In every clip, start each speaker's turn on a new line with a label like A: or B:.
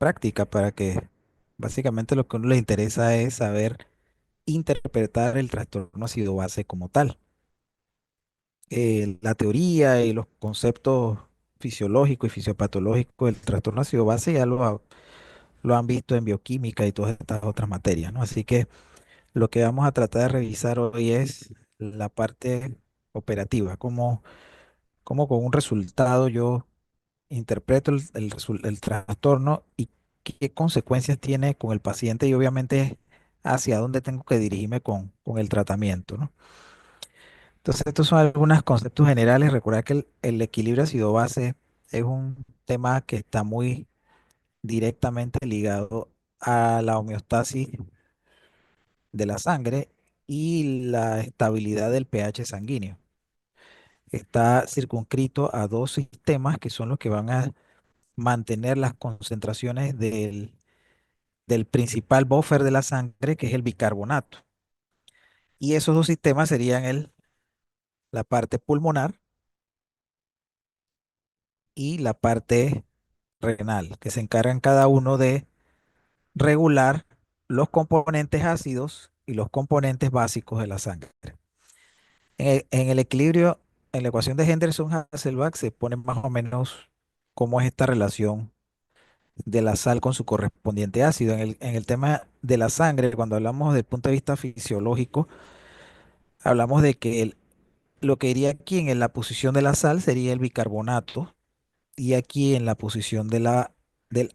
A: práctica para que básicamente lo que a uno le interesa es saber interpretar el trastorno ácido base como tal. La teoría y los conceptos fisiológicos y fisiopatológicos del trastorno ácido base ya lo han visto en bioquímica y todas estas otras materias, ¿no? Así que lo que vamos a tratar de revisar hoy es la parte operativa, cómo con un resultado yo interpreto el trastorno y qué consecuencias tiene con el paciente y obviamente hacia dónde tengo que dirigirme con el tratamiento, ¿no? Entonces, estos son algunos conceptos generales. Recordar que el equilibrio ácido-base es un tema que está muy directamente ligado a la homeostasis de la sangre y la estabilidad del pH sanguíneo. Está circunscrito a dos sistemas que son los que van a mantener las concentraciones del principal buffer de la sangre, que es el bicarbonato. Y esos dos sistemas serían la parte pulmonar y la parte renal, que se encargan cada uno de regular los componentes ácidos y los componentes básicos de la sangre. En el equilibrio, en la ecuación de Henderson-Hasselbalch se pone más o menos cómo es esta relación de la sal con su correspondiente ácido. En el tema de la sangre, cuando hablamos desde el punto de vista fisiológico, hablamos de que lo que iría aquí en la posición de la sal sería el bicarbonato y aquí en la posición del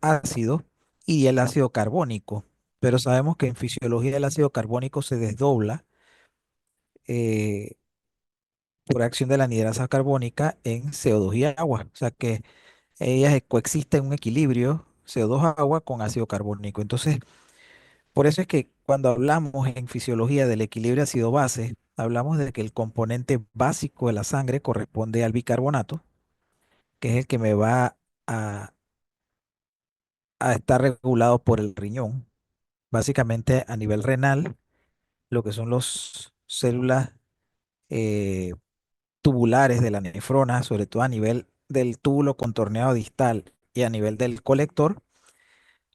A: ácido y el ácido carbónico. Pero sabemos que en fisiología el ácido carbónico se desdobla eh, por acción de la anhidrasa carbónica en CO2 y agua. O sea que ellas coexisten en un equilibrio CO2 agua con ácido carbónico. Entonces, por eso es que cuando hablamos en fisiología del equilibrio ácido-base, hablamos de que el componente básico de la sangre corresponde al bicarbonato, que es el que me va a, a estar regulado por el riñón. Básicamente a nivel renal, lo que son las células eh, tubulares de la nefrona, sobre todo a nivel del túbulo contorneado distal y a nivel del colector,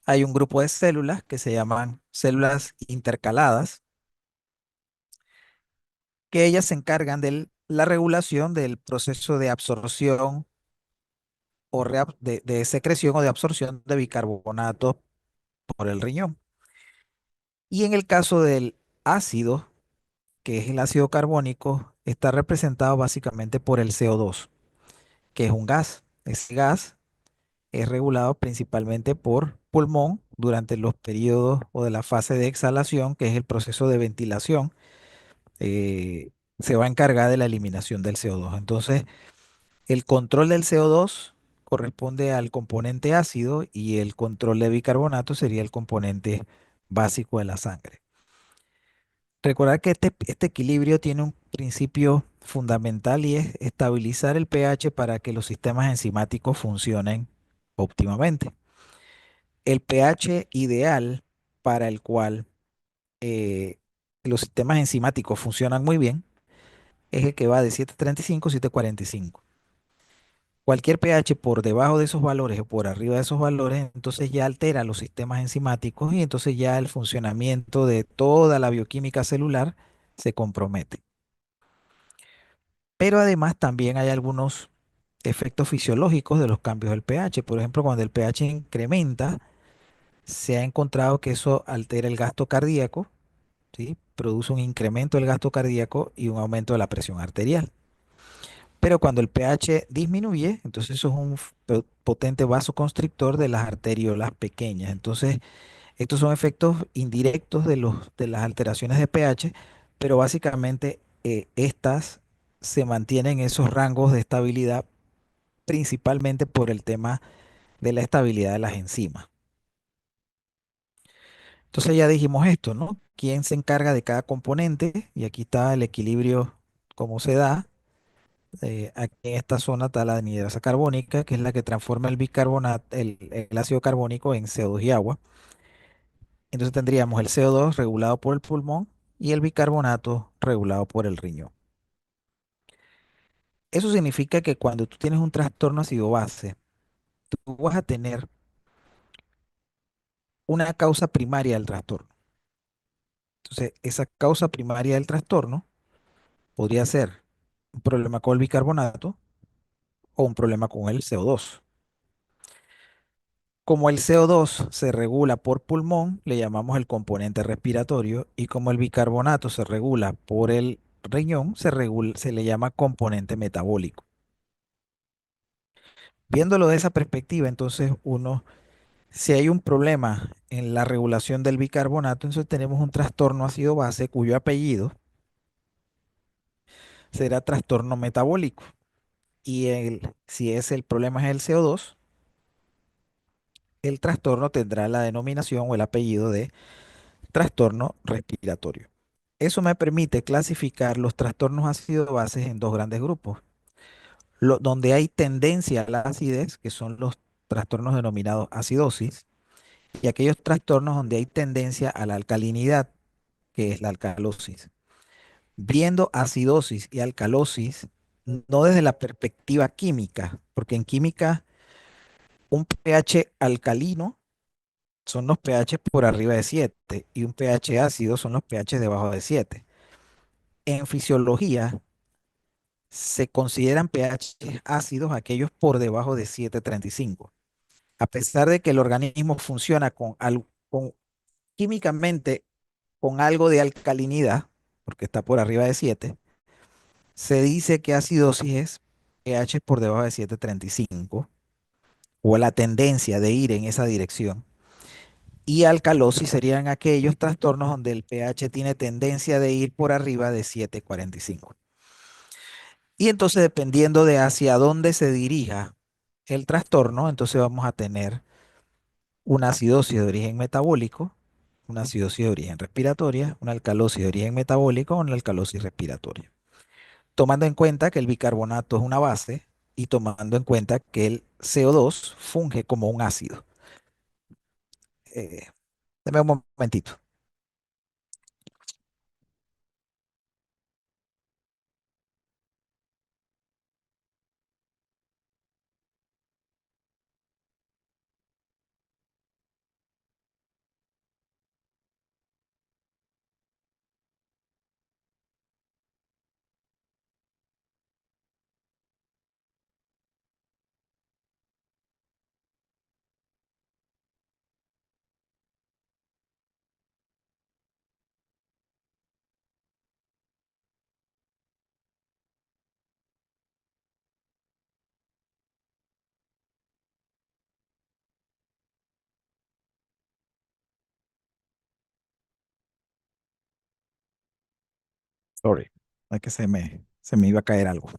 A: hay un grupo de células que se llaman células intercaladas, que ellas se encargan de la regulación del proceso de absorción de secreción o de absorción de bicarbonato por el riñón. Y en el caso del ácido, que es el ácido carbónico, está representado básicamente por el CO2, que es un gas. Ese gas es regulado principalmente por pulmón durante los periodos o de la fase de exhalación, que es el proceso de ventilación. eh, Se va a encargar de la eliminación del CO2. Entonces, el control del CO2 corresponde al componente ácido y el control de bicarbonato sería el componente básico de la sangre. Recordar que este equilibrio tiene un principio fundamental y es estabilizar el pH para que los sistemas enzimáticos funcionen óptimamente. El pH ideal para el cual eh, los sistemas enzimáticos funcionan muy bien es el que va de 7,35 a 7,45. Cualquier pH por debajo de esos valores o por arriba de esos valores, entonces ya altera los sistemas enzimáticos y entonces ya el funcionamiento de toda la bioquímica celular se compromete. Pero además también hay algunos efectos fisiológicos de los cambios del pH. Por ejemplo, cuando el pH incrementa, se ha encontrado que eso altera el gasto cardíaco, ¿sí? Produce un incremento del gasto cardíaco y un aumento de la presión arterial. Pero cuando el pH disminuye, entonces eso es un potente vasoconstrictor de las arteriolas pequeñas. Entonces, estos son efectos indirectos de las alteraciones de pH, pero básicamente estas se mantienen en esos rangos de estabilidad principalmente por el tema de la estabilidad de las enzimas. Entonces ya dijimos esto, ¿no? ¿Quién se encarga de cada componente? Y aquí está el equilibrio, cómo se da. Aquí en esta zona está la anhidrasa carbónica, que es la que transforma el bicarbonato, el ácido carbónico en CO2 y agua. Entonces tendríamos el CO2 regulado por el pulmón y el bicarbonato regulado por el riñón. Eso significa que cuando tú tienes un trastorno ácido base, tú vas a tener una causa primaria del trastorno. Entonces, esa causa primaria del trastorno podría ser un problema con el bicarbonato o un problema con el CO2. Como el CO2 se regula por pulmón, le llamamos el componente respiratorio, y como el bicarbonato se regula por el riñón, se le llama componente metabólico. Viéndolo de esa perspectiva, entonces si hay un problema en la regulación del bicarbonato, entonces tenemos un trastorno ácido base cuyo apellido será trastorno metabólico. Y si es el problema es el CO2, el trastorno tendrá la denominación o el apellido de trastorno respiratorio. Eso me permite clasificar los trastornos ácido bases en dos grandes grupos. Donde hay tendencia a la acidez, que son los trastornos denominados acidosis, y aquellos trastornos donde hay tendencia a la alcalinidad, que es la alcalosis. Viendo acidosis y alcalosis, no desde la perspectiva química, porque en química un pH alcalino son los pH por arriba de 7 y un pH ácido son los pH debajo de 7. En fisiología se consideran pH ácidos aquellos por debajo de 7,35. A pesar de que el organismo funciona químicamente con algo de alcalinidad, porque está por arriba de 7, se dice que acidosis es pH por debajo de 7,35 o la tendencia de ir en esa dirección. Y alcalosis serían aquellos trastornos donde el pH tiene tendencia de ir por arriba de 7,45. Y entonces, dependiendo de hacia dónde se dirija el trastorno, entonces vamos a tener una acidosis de origen metabólico, una acidosis de origen respiratoria, una alcalosis de origen metabólico o una alcalosis respiratoria. Tomando en cuenta que el bicarbonato es una base y tomando en cuenta que el CO2 funge como un ácido. Eh, Deme un momentito. Sorry, es que se me iba a caer algo.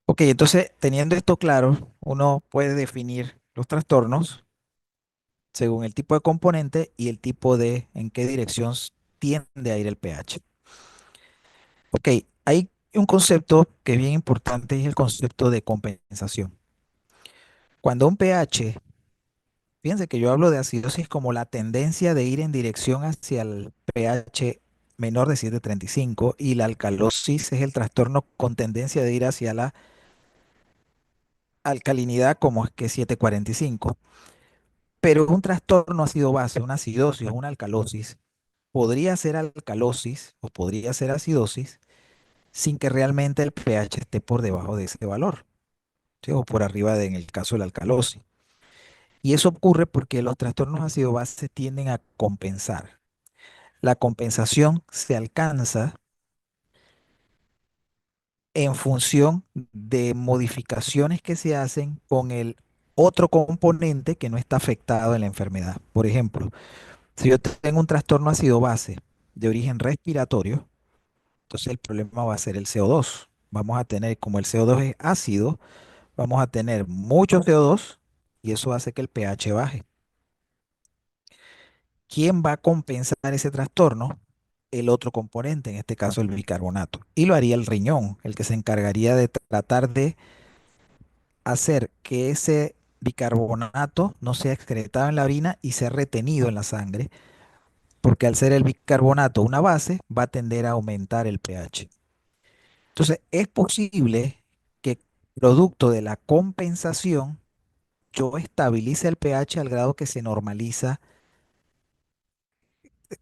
A: Ok, entonces, teniendo esto claro, uno puede definir los trastornos según el tipo de componente y el tipo de en qué dirección tiende a ir el pH. Ok, hay un concepto que es bien importante y es el concepto de compensación. Cuando un pH, fíjense que yo hablo de acidosis como la tendencia de ir en dirección hacia el pH menor de 7,35 y la alcalosis es el trastorno con tendencia de ir hacia la alcalinidad como es que 7,45. Pero un trastorno ácido base, una acidosis o una alcalosis, podría ser alcalosis o podría ser acidosis sin que realmente el pH esté por debajo de ese valor, ¿sí? O por arriba en el caso de la alcalosis. Y eso ocurre porque los trastornos ácido base tienden a compensar. La compensación se alcanza en función de modificaciones que se hacen con el otro componente que no está afectado en la enfermedad. Por ejemplo, si yo tengo un trastorno ácido base de origen respiratorio, entonces el problema va a ser el CO2. Vamos a tener, como el CO2 es ácido, vamos a tener mucho CO2 y eso hace que el pH baje. ¿Quién va a compensar ese trastorno? El otro componente, en este caso el bicarbonato. Y lo haría el riñón, el que se encargaría de tratar de hacer que ese bicarbonato no sea excretado en la orina y sea retenido en la sangre, porque al ser el bicarbonato una base, va a tender a aumentar el pH. Entonces, es posible que producto de la compensación, yo estabilice el pH al grado que se normaliza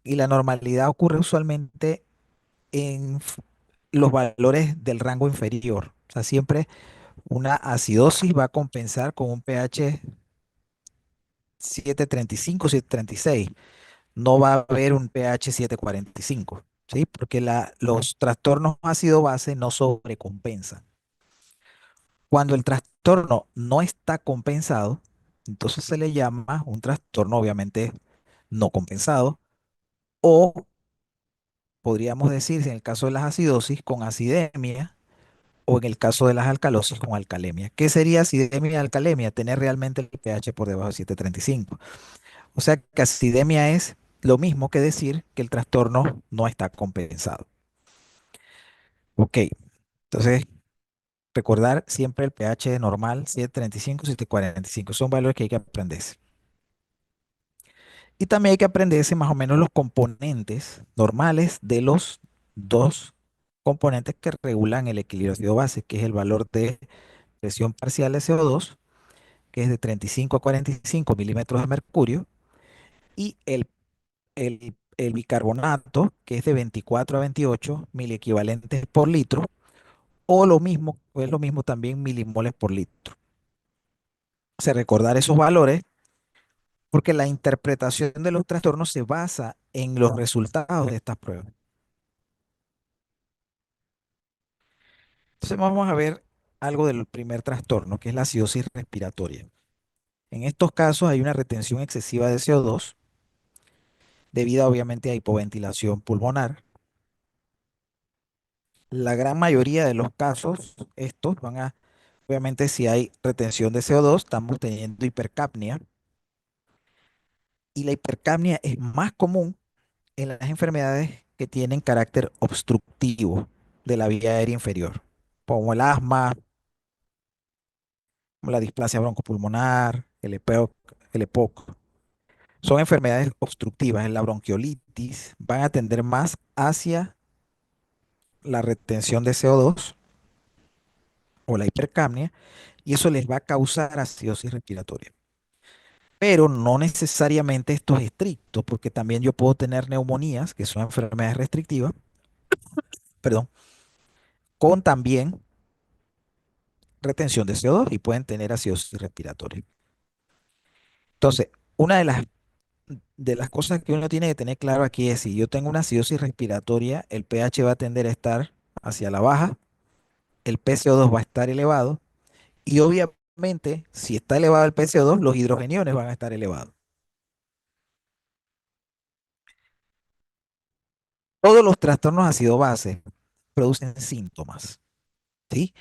A: y la normalidad ocurre usualmente en los valores del rango inferior. O sea, siempre una acidosis va a compensar con un pH 7,35, 7,36. No va a haber un pH 7,45, ¿sí? Porque los trastornos ácido-base no sobrecompensan. Cuando el trastorno no está compensado, entonces se le llama un trastorno obviamente no compensado, o podríamos decir, en el caso de las acidosis, con acidemia, o en el caso de las alcalosis, con alcalemia. ¿Qué sería acidemia y alcalemia? Tener realmente el pH por debajo de 7,35. O sea que acidemia es lo mismo que decir que el trastorno no está compensado. Ok, entonces recordar siempre el pH normal, 7,35, 7,45. Son valores que hay que aprenderse. Y también hay que aprenderse más o menos los componentes normales de los dos componentes que regulan el equilibrio ácido-base, que es el valor de presión parcial de CO2, que es de 35 a 45 milímetros de mercurio, y el bicarbonato, que es de 24 a 28 miliequivalentes por litro, o lo mismo, o es lo mismo también milimoles por litro. O sea, recordar esos valores, porque la interpretación de los trastornos se basa en los resultados de estas pruebas. Entonces vamos a ver algo del primer trastorno, que es la acidosis respiratoria. En estos casos hay una retención excesiva de CO2 debido obviamente a hipoventilación pulmonar. La gran mayoría de los casos, estos van a, obviamente si hay retención de CO2, estamos teniendo hipercapnia, y la hipercapnia es más común en las enfermedades que tienen carácter obstructivo de la vía aérea inferior, como el asma, como la displasia broncopulmonar, el EPOC. Son enfermedades obstructivas. En la bronquiolitis van a tender más hacia la retención de CO2 o la hipercapnia, y eso les va a causar acidosis respiratoria. Pero no necesariamente esto es estricto, porque también yo puedo tener neumonías, que son enfermedades restrictivas, perdón, con también retención de CO2 y pueden tener acidosis respiratoria. Entonces, una de las cosas que uno tiene que tener claro aquí es si yo tengo una acidosis respiratoria, el pH va a tender a estar hacia la baja, el PCO2 va a estar elevado y obviamente si está elevado el PCO2, los hidrogeniones van a estar elevados. Todos los trastornos ácido-base producen síntomas, ¿sí?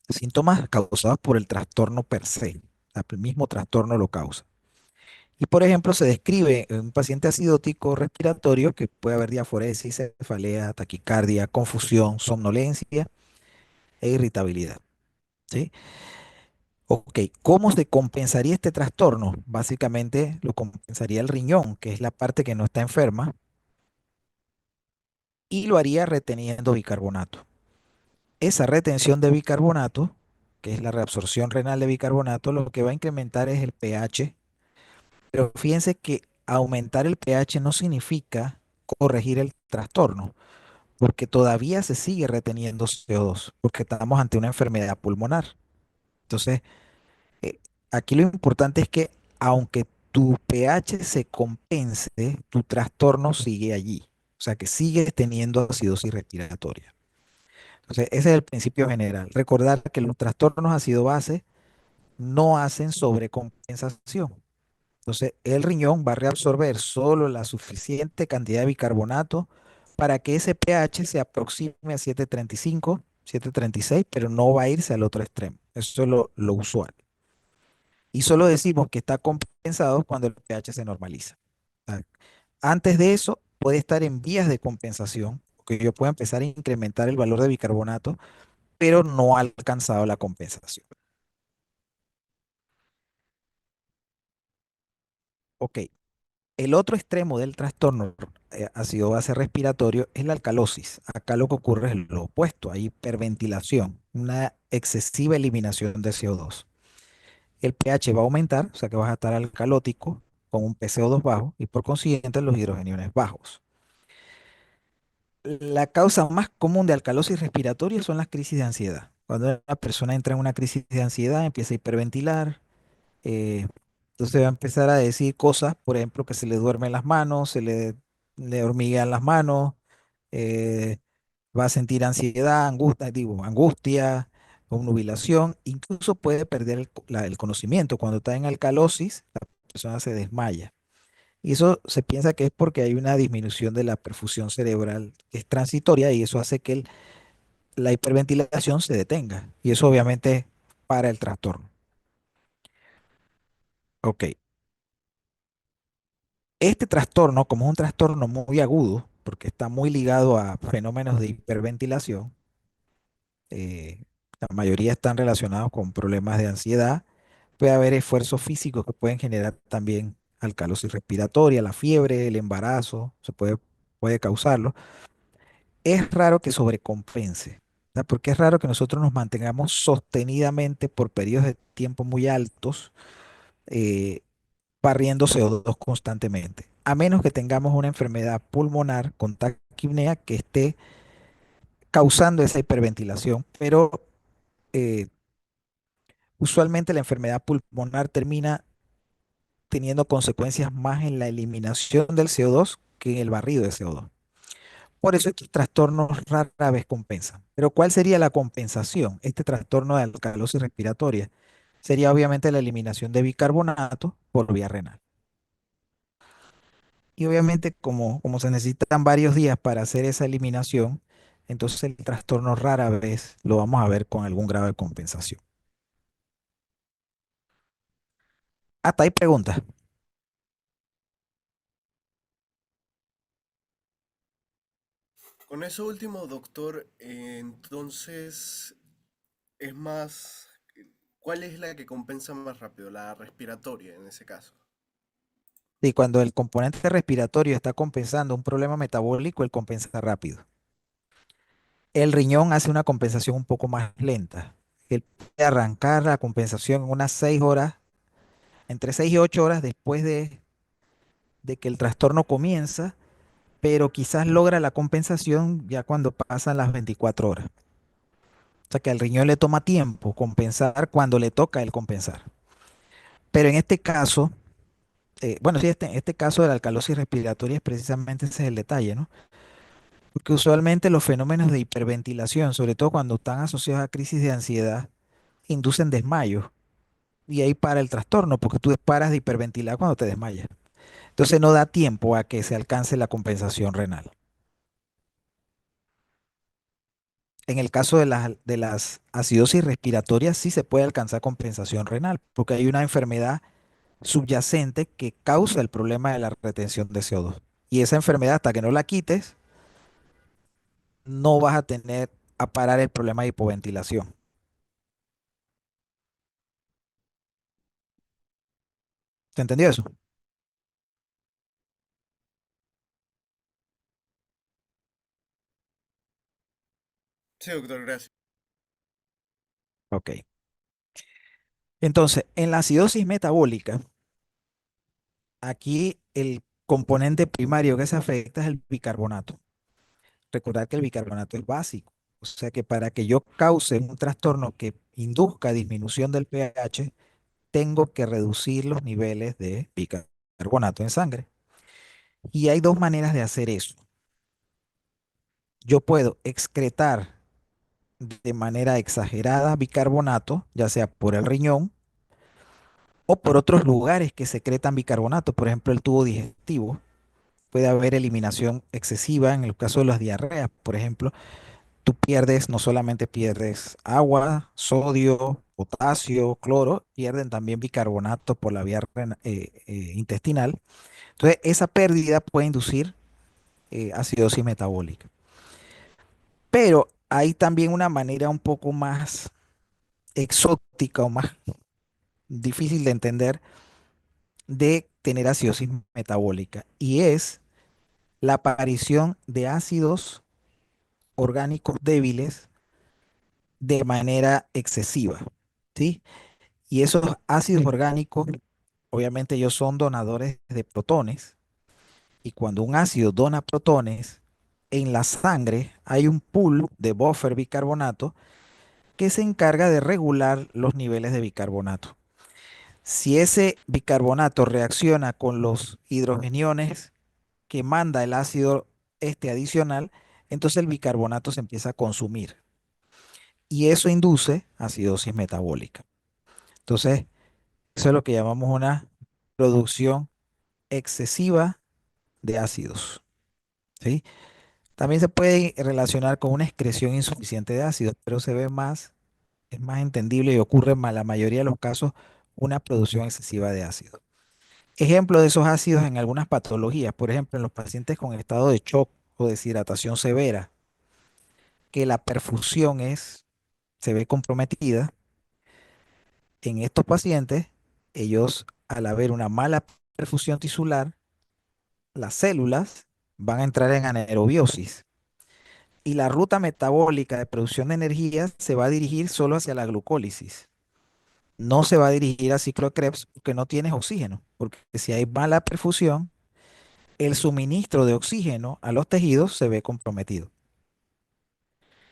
A: Síntomas causados por el trastorno per se. El mismo trastorno lo causa. Y por ejemplo, se describe en un paciente acidótico respiratorio que puede haber diaforesis, cefalea, taquicardia, confusión, somnolencia e irritabilidad. ¿Sí? Ok, ¿cómo se compensaría este trastorno? Básicamente lo compensaría el riñón, que es la parte que no está enferma, y lo haría reteniendo bicarbonato. Esa retención de bicarbonato, que es la reabsorción renal de bicarbonato, lo que va a incrementar es el pH. Pero fíjense que aumentar el pH no significa corregir el trastorno, porque todavía se sigue reteniendo CO2, porque estamos ante una enfermedad pulmonar. Entonces, eh, aquí lo importante es que aunque tu pH se compense, tu trastorno sigue allí. O sea que sigues teniendo acidosis respiratoria. Entonces, ese es el principio general. Recordar que los trastornos ácido-base no hacen sobrecompensación. Entonces, el riñón va a reabsorber solo la suficiente cantidad de bicarbonato para que ese pH se aproxime a 7,35, 7,36, pero no va a irse al otro extremo. Eso es lo usual. Y solo decimos que está compensado cuando el pH se normaliza. Ah, Antes de eso, puede estar en vías de compensación, que yo pueda empezar a incrementar el valor de bicarbonato, pero no ha alcanzado la compensación. Ok, el otro extremo del trastorno ácido base respiratorio es la alcalosis. Acá lo que ocurre es lo opuesto, hay hiperventilación, una excesiva eliminación de CO2. El pH va a aumentar, o sea que vas a estar alcalótico, con un PCO2 bajo y por consiguiente los hidrogeniones bajos. La causa más común de alcalosis respiratoria son las crisis de ansiedad. Cuando una persona entra en una crisis de ansiedad, empieza a hiperventilar, eh, entonces va a empezar a decir cosas, por ejemplo, que se le duermen las manos, le hormiguean las manos, eh, va a sentir ansiedad, angustia, obnubilación, incluso puede perder el conocimiento. Cuando está en alcalosis, la persona se desmaya. Y eso se piensa que es porque hay una disminución de la perfusión cerebral que es transitoria y eso hace que la hiperventilación se detenga. Y eso obviamente para el trastorno. Ok. Este trastorno, como es un trastorno muy agudo, porque está muy ligado a fenómenos de hiperventilación, eh, la mayoría están relacionados con problemas de ansiedad. Puede haber esfuerzos físicos que pueden generar también alcalosis respiratoria, la fiebre, el embarazo, puede causarlo. Es raro que sobrecompense, ¿verdad? Porque es raro que nosotros nos mantengamos sostenidamente por periodos de tiempo muy altos, eh, barriendo CO2 constantemente, a menos que tengamos una enfermedad pulmonar con taquipnea que esté causando esa hiperventilación, pero eh, usualmente la enfermedad pulmonar termina teniendo consecuencias más en la eliminación del CO2 que en el barrido de CO2. Por eso estos trastornos rara vez compensan. Pero ¿cuál sería la compensación? Este trastorno de alcalosis respiratoria sería obviamente la eliminación de bicarbonato por vía renal. Y obviamente como se necesitan varios días para hacer esa eliminación, entonces el trastorno rara vez lo vamos a ver con algún grado de compensación. Hasta ahí preguntas.
B: Con eso último, doctor, entonces es más, ¿cuál es la que compensa más rápido? La respiratoria en ese caso.
A: Y cuando el componente respiratorio está compensando un problema metabólico, él compensa rápido. El riñón hace una compensación un poco más lenta. Él puede arrancar la compensación en unas 6 horas, entre 6 y 8 horas después de que el trastorno comienza, pero quizás logra la compensación ya cuando pasan las 24 horas. O sea que al riñón le toma tiempo compensar cuando le toca el compensar. Pero en este caso, bueno, sí, este caso de la alcalosis respiratoria es precisamente ese es el detalle, ¿no? Porque usualmente los fenómenos de hiperventilación, sobre todo cuando están asociados a crisis de ansiedad, inducen desmayos. Y ahí para el trastorno, porque tú paras de hiperventilar cuando te desmayas. Entonces no da tiempo a que se alcance la compensación renal. En el caso de las acidosis respiratorias sí se puede alcanzar compensación renal, porque hay una enfermedad subyacente que causa el problema de la retención de CO2. Y esa enfermedad, hasta que no la quites, no vas a tener a parar el problema de hipoventilación. ¿Te entendió eso?
B: Sí, doctor, gracias.
A: Ok. Entonces, en la acidosis metabólica, aquí el componente primario que se afecta es el bicarbonato. Recordar que el bicarbonato es básico. O sea que para que yo cause un trastorno que induzca disminución del pH, tengo que reducir los niveles de bicarbonato en sangre. Y hay dos maneras de hacer eso. Yo puedo excretar de manera exagerada bicarbonato, ya sea por el riñón o por otros lugares que secretan bicarbonato, por ejemplo el tubo digestivo. Puede haber eliminación excesiva en el caso de las diarreas, por ejemplo. Tú pierdes, no solamente pierdes agua, sodio, potasio, cloro, pierden también bicarbonato por la vía intestinal. Entonces, esa pérdida puede inducir acidosis metabólica. Pero hay también una manera un poco más exótica o más difícil de entender de tener acidosis metabólica y es la aparición de ácidos orgánicos débiles de manera excesiva, ¿sí? Y esos ácidos orgánicos obviamente ellos son donadores de protones y cuando un ácido dona protones, en la sangre hay un pool de buffer bicarbonato que se encarga de regular los niveles de bicarbonato. Si ese bicarbonato reacciona con los hidrogeniones que manda el ácido este adicional, entonces el bicarbonato se empieza a consumir y eso induce acidosis metabólica. Entonces, eso es lo que llamamos una producción excesiva de ácidos, ¿sí? También se puede relacionar con una excreción insuficiente de ácidos, pero se ve más, es más entendible y ocurre en la mayoría de los casos una producción excesiva de ácidos. Ejemplo de esos ácidos en algunas patologías, por ejemplo, en los pacientes con estado de shock o deshidratación severa, que la perfusión se ve comprometida. En estos pacientes, ellos, al haber una mala perfusión tisular, las células van a entrar en anaerobiosis y la ruta metabólica de producción de energía se va a dirigir solo hacia la glucólisis. No se va a dirigir a ciclo de Krebs porque no tienes oxígeno, porque si hay mala perfusión, el suministro de oxígeno a los tejidos se ve comprometido.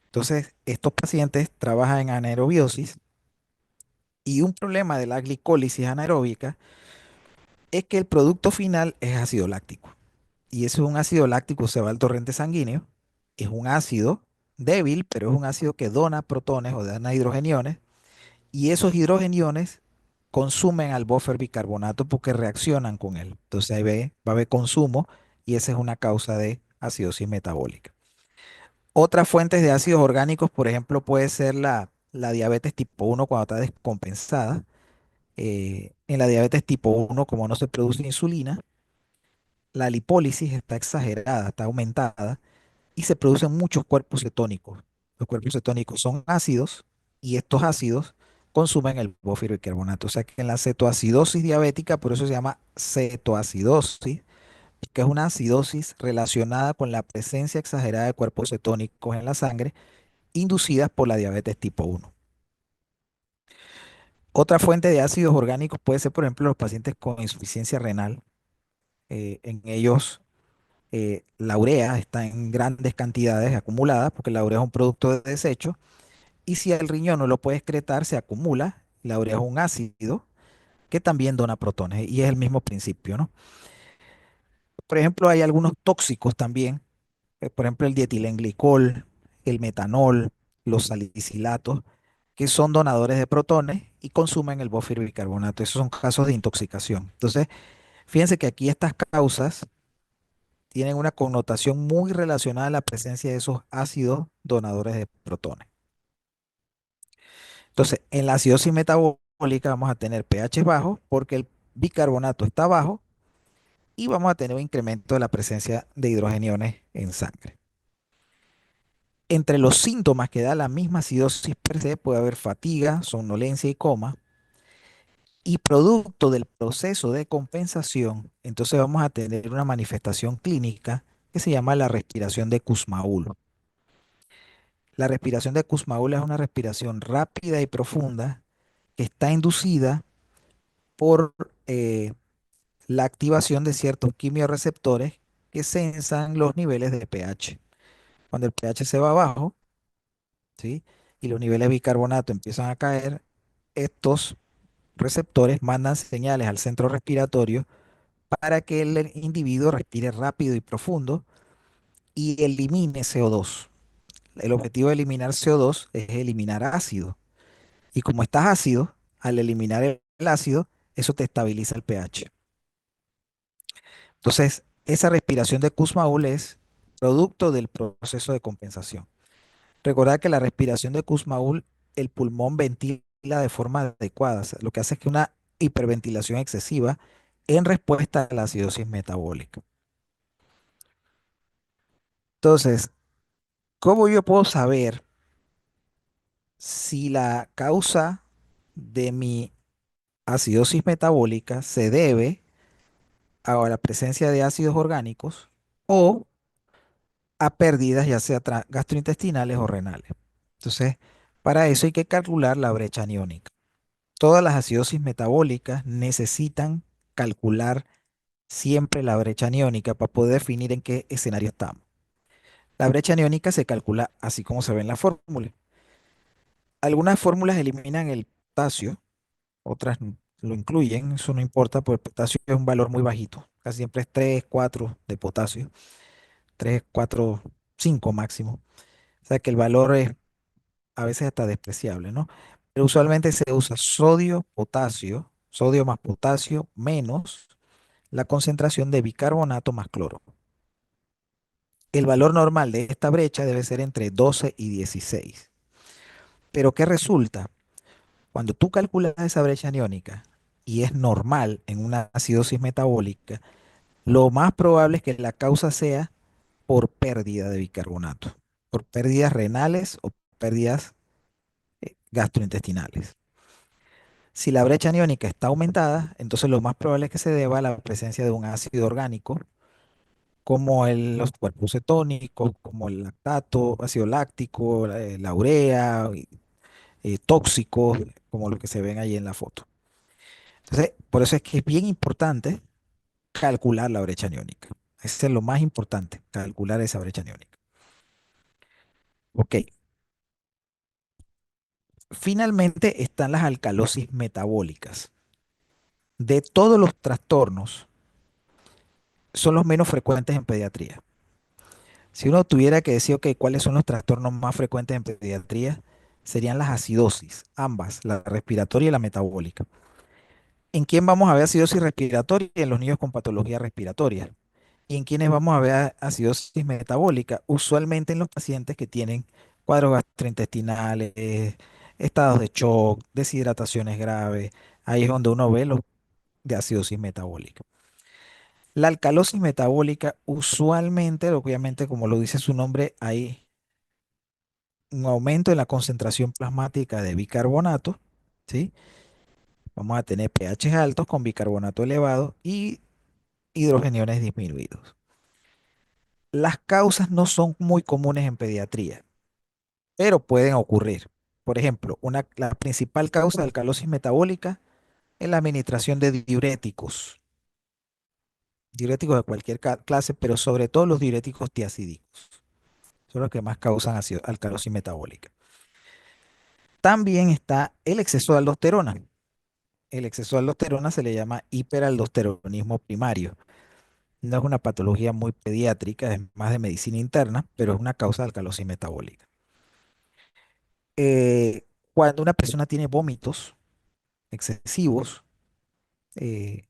A: Entonces, estos pacientes trabajan en anaerobiosis y un problema de la glicólisis anaeróbica es que el producto final es ácido láctico. Y ese es un ácido láctico, se va al torrente sanguíneo. Es un ácido débil, pero es un ácido que dona protones o dona hidrogeniones. Y esos hidrogeniones consumen al buffer bicarbonato porque reaccionan con él. Entonces va a haber consumo y esa es una causa de acidosis metabólica. Otras fuentes de ácidos orgánicos, por ejemplo, puede ser la diabetes tipo 1 cuando está descompensada. En la diabetes tipo 1, como no se produce insulina, la lipólisis está exagerada, está aumentada y se producen muchos cuerpos cetónicos. Los cuerpos cetónicos son ácidos y estos ácidos consumen el buffer bicarbonato. O sea que en la cetoacidosis diabética, por eso se llama cetoacidosis, que es una acidosis relacionada con la presencia exagerada de cuerpos cetónicos en la sangre inducidas por la diabetes tipo 1. Otra fuente de ácidos orgánicos puede ser, por ejemplo, los pacientes con insuficiencia renal. En ellos la urea está en grandes cantidades acumuladas, porque la urea es un producto de desecho, y si el riñón no lo puede excretar, se acumula. La urea es un ácido que también dona protones, y es el mismo principio, ¿no? Por ejemplo, hay algunos tóxicos también, por ejemplo, el dietilenglicol, el metanol, los salicilatos, que son donadores de protones y consumen el buffer bicarbonato. Esos son casos de intoxicación. Entonces, fíjense que aquí estas causas tienen una connotación muy relacionada a la presencia de esos ácidos donadores de protones. Entonces, en la acidosis metabólica vamos a tener pH bajo porque el bicarbonato está bajo y vamos a tener un incremento de la presencia de hidrogeniones en sangre. Entre los síntomas que da la misma acidosis per se puede haber fatiga, somnolencia y coma. Y producto del proceso de compensación, entonces vamos a tener una manifestación clínica que se llama la respiración de Kussmaul. La respiración de Kussmaul es una respiración rápida y profunda que está inducida por la activación de ciertos quimiorreceptores que sensan los niveles de pH. Cuando el pH se va abajo, ¿sí? Y los niveles de bicarbonato empiezan a caer, estos receptores mandan señales al centro respiratorio para que el individuo respire rápido y profundo y elimine CO2. El objetivo de eliminar CO2 es eliminar ácido. Y como estás ácido, al eliminar el ácido, eso te estabiliza el pH. Entonces, esa respiración de Kussmaul es producto del proceso de compensación. Recordad que la respiración de Kussmaul, el pulmón ventila de forma adecuada. O sea, lo que hace es que una hiperventilación excesiva en respuesta a la acidosis metabólica. Entonces, ¿cómo yo puedo saber si la causa de mi acidosis metabólica se debe a la presencia de ácidos orgánicos o a pérdidas ya sea gastrointestinales o renales? Entonces, para eso hay que calcular la brecha aniónica. Todas las acidosis metabólicas necesitan calcular siempre la brecha aniónica para poder definir en qué escenario estamos. La brecha aniónica se calcula así como se ve en la fórmula. Algunas fórmulas eliminan el potasio, otras lo incluyen, eso no importa, porque el potasio es un valor muy bajito, casi siempre es 3, 4 de potasio, 3, 4, 5 máximo. O sea que el valor es a veces hasta despreciable, ¿no? Pero usualmente se usa sodio, potasio, sodio más potasio menos la concentración de bicarbonato más cloro. El valor normal de esta brecha debe ser entre 12 y 16. Pero ¿qué resulta? Cuando tú calculas esa brecha aniónica y es normal en una acidosis metabólica, lo más probable es que la causa sea por pérdida de bicarbonato, por pérdidas renales o pérdidas gastrointestinales. Si la brecha aniónica está aumentada, entonces lo más probable es que se deba a la presencia de un ácido orgánico, como los cuerpos cetónicos, como el lactato, ácido láctico, la urea, tóxicos, como los que se ven ahí en la foto. Entonces, por eso es que es bien importante calcular la brecha aniónica. Ese es lo más importante, calcular esa brecha aniónica. Ok, finalmente están las alcalosis metabólicas. De todos los trastornos, son los menos frecuentes en pediatría. Si uno tuviera que decir, ok, ¿cuáles son los trastornos más frecuentes en pediatría? Serían las acidosis, ambas, la respiratoria y la metabólica. ¿En quién vamos a ver acidosis respiratoria? En los niños con patología respiratoria. ¿Y en quiénes vamos a ver acidosis metabólica? Usualmente en los pacientes que tienen cuadros gastrointestinales, estados de shock, deshidrataciones graves. Ahí es donde uno ve los de acidosis metabólica. La alcalosis metabólica, usualmente, obviamente, como lo dice su nombre, hay un aumento en la concentración plasmática de bicarbonato, ¿sí? Vamos a tener pH altos con bicarbonato elevado y hidrogeniones disminuidos. Las causas no son muy comunes en pediatría, pero pueden ocurrir. Por ejemplo, la principal causa de alcalosis metabólica es la administración de diuréticos de cualquier clase, pero sobre todo los diuréticos tiacídicos. Son los que más causan alcalosis metabólica. También está el exceso de aldosterona. El exceso de aldosterona se le llama hiperaldosteronismo primario. No es una patología muy pediátrica, es más de medicina interna, pero es una causa de alcalosis metabólica. Eh, Cuando una persona tiene vómitos excesivos, eh,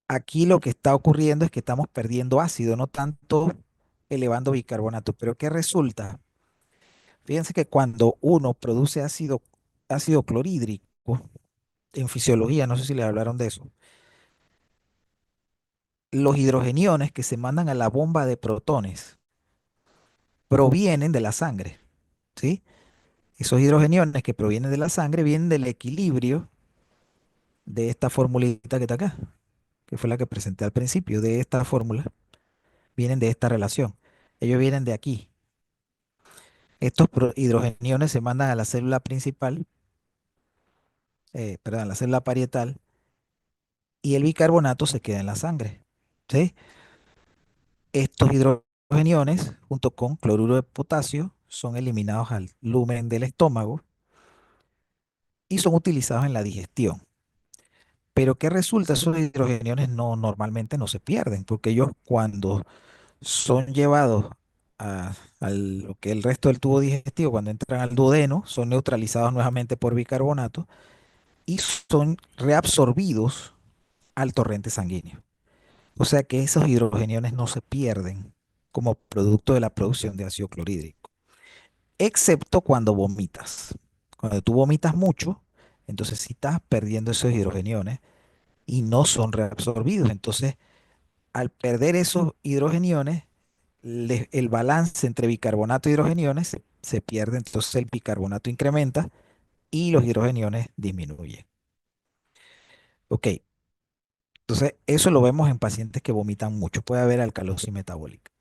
A: aquí lo que está ocurriendo es que estamos perdiendo ácido, no tanto elevando bicarbonato. Pero ¿qué resulta? Fíjense que cuando uno produce ácido clorhídrico, en fisiología, no sé si le hablaron de eso, los hidrogeniones que se mandan a la bomba de protones provienen de la sangre, ¿sí? Esos hidrogeniones que provienen de la sangre vienen del equilibrio de esta formulita que está acá, que fue la que presenté al principio, de esta fórmula, vienen de esta relación. Ellos vienen de aquí. Estos hidrogeniones se mandan a la célula principal, perdón, a la célula parietal, y el bicarbonato se queda en la sangre, ¿sí? Estos hidrogeniones, junto con cloruro de potasio, son eliminados al lumen del estómago y son utilizados en la digestión. Pero ¿qué resulta? Esos hidrogeniones normalmente no se pierden, porque ellos cuando son llevados a lo que el resto del tubo digestivo, cuando entran al duodeno, son neutralizados nuevamente por bicarbonato y son reabsorbidos al torrente sanguíneo. O sea que esos hidrogeniones no se pierden como producto de la producción de ácido clorhídrico, excepto cuando vomitas. Cuando tú vomitas mucho, entonces sí estás perdiendo esos hidrogeniones y no son reabsorbidos. Entonces, al perder esos hidrogeniones, el balance entre bicarbonato y hidrogeniones se pierde, entonces el bicarbonato incrementa y los hidrogeniones disminuyen. Ok, entonces eso lo vemos en pacientes que vomitan mucho, puede haber alcalosis metabólica.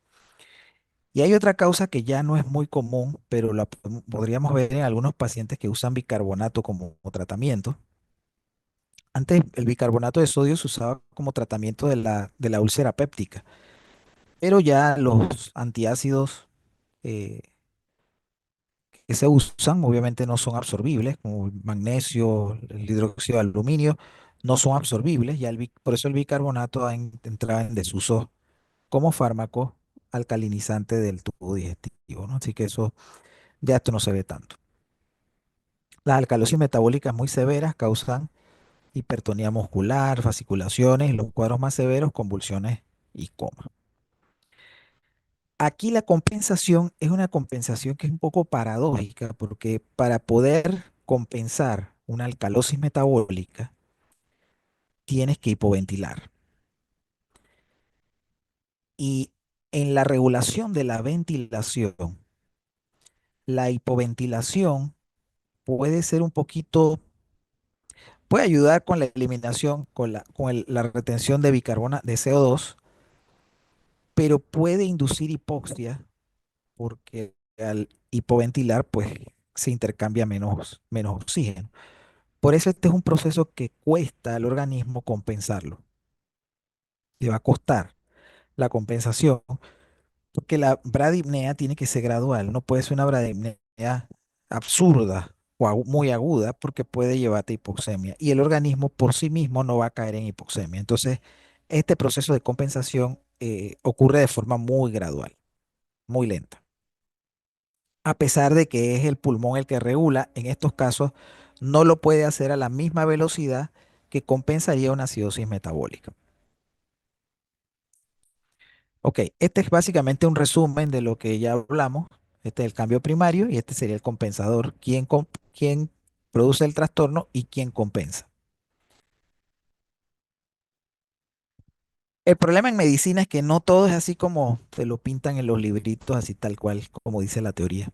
A: Y hay otra causa que ya no es muy común, pero la podríamos ver en algunos pacientes que usan bicarbonato como tratamiento, Antes el bicarbonato de sodio se usaba como tratamiento de la úlcera péptica, pero ya los antiácidos eh, que se usan obviamente no son absorbibles, como el magnesio, el hidróxido de aluminio, no son absorbibles, por eso el bicarbonato ha entrado en desuso como fármaco alcalinizante del tubo digestivo, ¿no? Así que eso ya esto no se ve tanto. Las alcalosis metabólicas muy severas causan hipertonía muscular, fasciculaciones y los cuadros más severos, convulsiones y coma. Aquí la compensación es una compensación que es un poco paradójica porque para poder compensar una alcalosis metabólica tienes que hipoventilar. Y en la regulación de la ventilación, la hipoventilación puede ser un poquito, puede ayudar con la eliminación, la retención de bicarbonato de CO2, pero puede inducir hipoxia porque al hipoventilar pues se intercambia menos oxígeno. Por eso este es un proceso que cuesta al organismo compensarlo. Le va a costar la compensación porque la bradipnea tiene que ser gradual. No puede ser una bradipnea absurda o muy aguda porque puede llevarte a hipoxemia y el organismo por sí mismo no va a caer en hipoxemia. Entonces, este proceso de compensación ocurre de forma muy gradual, muy lenta. A pesar de que es el pulmón el que regula, en estos casos no lo puede hacer a la misma velocidad que compensaría una acidosis metabólica. Ok, este es básicamente un resumen de lo que ya hablamos. Este es el cambio primario y este sería el compensador. ¿Quién produce el trastorno y quién compensa? El problema en medicina es que no todo es así como te lo pintan en los libritos, así tal cual como dice la teoría.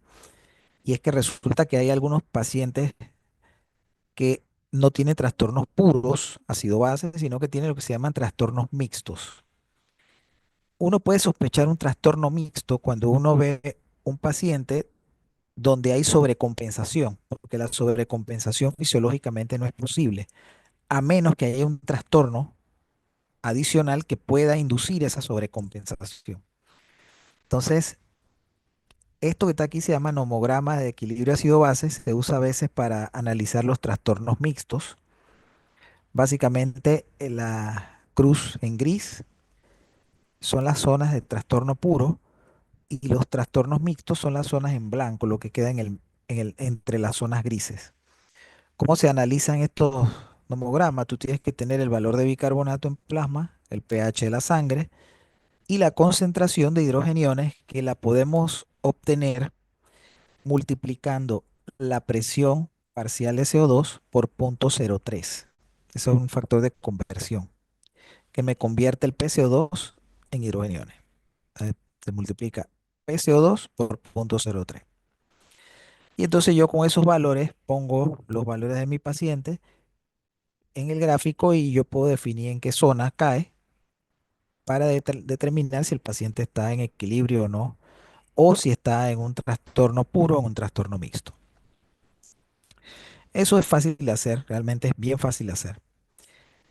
A: Y es que resulta que hay algunos pacientes que no tienen trastornos puros, ácido base, sino que tienen lo que se llaman trastornos mixtos. Uno puede sospechar un trastorno mixto cuando uno ve un paciente donde hay sobrecompensación, porque la sobrecompensación fisiológicamente no es posible, a menos que haya un trastorno adicional que pueda inducir esa sobrecompensación. Entonces, esto que está aquí se llama nomograma de equilibrio ácido-base, se usa a veces para analizar los trastornos mixtos. Básicamente, la cruz en gris son las zonas de trastorno puro y los trastornos mixtos son las zonas en blanco, lo que queda entre las zonas grises. ¿Cómo se analizan estos nomogramas? Tú tienes que tener el valor de bicarbonato en plasma, el pH de la sangre y la concentración de hidrogeniones que la podemos obtener multiplicando la presión parcial de CO2 por 0.03. Eso es un factor de conversión que me convierte el PCO2 en hidrogeniones. Se multiplica PCO2 por 0.03. Y entonces yo con esos valores pongo los valores de mi paciente en el gráfico y yo puedo definir en qué zona cae para determinar si el paciente está en equilibrio o no, o si está en un trastorno puro o en un trastorno mixto. Eso es fácil de hacer, realmente es bien fácil de hacer.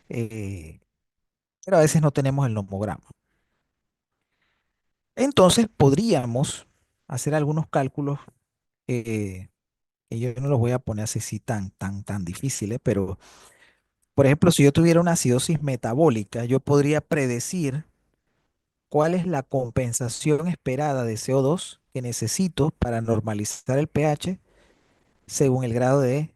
A: Eh, pero a veces no tenemos el nomograma. Entonces podríamos hacer algunos cálculos que yo no los voy a poner así tan difíciles, pero por ejemplo, si yo tuviera una acidosis metabólica, yo podría predecir cuál es la compensación esperada de CO2 que necesito para normalizar el pH según el grado de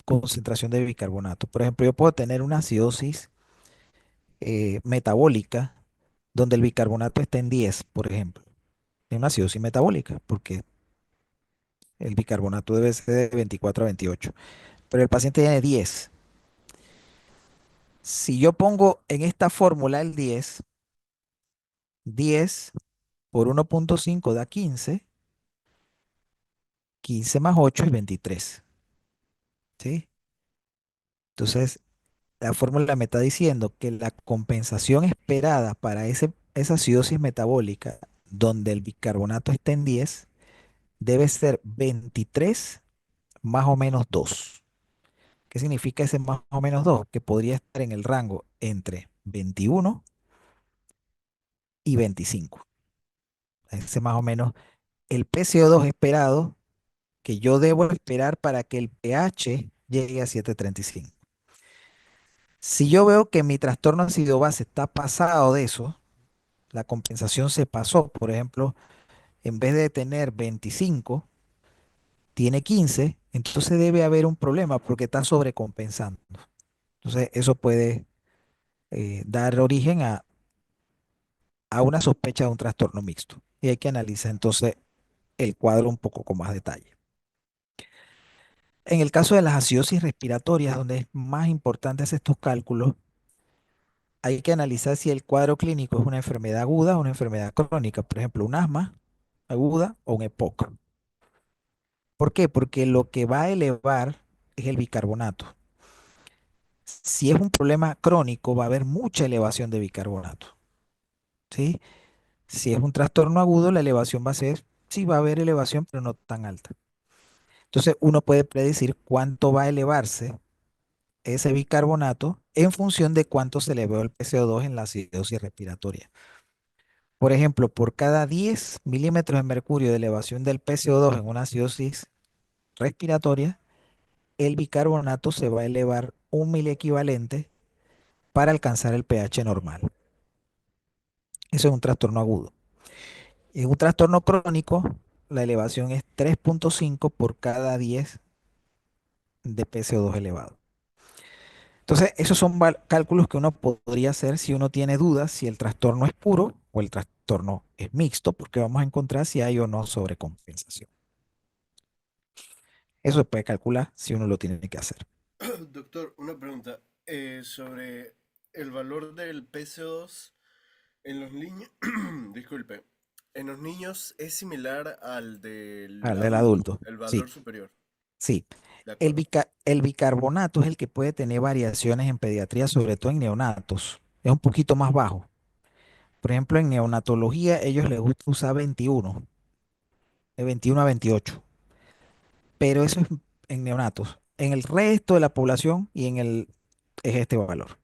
A: concentración de bicarbonato. Por ejemplo, yo puedo tener una acidosis metabólica donde el bicarbonato está en 10, por ejemplo. Es una acidosis metabólica porque el bicarbonato debe ser de 24 a 28, pero el paciente tiene 10. Si yo pongo en esta fórmula el 10, 10 por 1.5 da 15, 15 más 8 es 23, ¿sí? Entonces, la fórmula me está diciendo que la compensación esperada para esa acidosis metabólica, donde el bicarbonato está en 10, debe ser 23 más o menos 2. ¿Qué significa ese más o menos 2? Que podría estar en el rango entre 21 y 25. Ese más o menos el PCO2 esperado que yo debo esperar para que el pH llegue a 7,35. Si yo veo que mi trastorno ácido base está pasado de eso, la compensación se pasó, por ejemplo, en vez de tener 25, tiene 15, entonces debe haber un problema porque está sobrecompensando. Entonces eso puede dar origen a una sospecha de un trastorno mixto. Y hay que analizar entonces el cuadro un poco con más detalle. En el caso de las acidosis respiratorias, donde es más importante hacer estos cálculos, hay que analizar si el cuadro clínico es una enfermedad aguda o una enfermedad crónica, por ejemplo, un asma aguda o un EPOC. ¿Por qué? Porque lo que va a elevar es el bicarbonato. Si es un problema crónico, va a haber mucha elevación de bicarbonato, ¿sí? Si es un trastorno agudo, la elevación va a ser, sí va a haber elevación, pero no tan alta. Entonces, uno puede predecir cuánto va a elevarse ese bicarbonato en función de cuánto se elevó el PCO2 en la acidosis respiratoria. Por ejemplo, por cada 10 milímetros de mercurio de elevación del PCO2 en una acidosis respiratoria, el bicarbonato se va a elevar un miliequivalente para alcanzar el pH normal. Eso es un trastorno agudo. En un trastorno crónico, la elevación es 3,5 por cada 10 de PCO2 elevado. Entonces, esos son cálculos que uno podría hacer si uno tiene dudas si el trastorno es puro o el trastorno es mixto, porque vamos a encontrar si hay o no sobrecompensación. Eso se puede calcular si uno lo tiene que hacer.
B: Doctor, una pregunta sobre el valor del PCO2 en los niños. Disculpe, en los niños es similar al del
A: Al del
B: adulto,
A: adulto.
B: el
A: Sí,
B: valor superior.
A: sí.
B: De
A: El,
B: acuerdo.
A: el bicarbonato es el que puede tener variaciones en pediatría, sobre todo en neonatos. Es un poquito más bajo. Por ejemplo, en neonatología ellos les gusta usar 21, de 21 a 28. Pero eso es en neonatos. En el resto de la población y en el es este valor.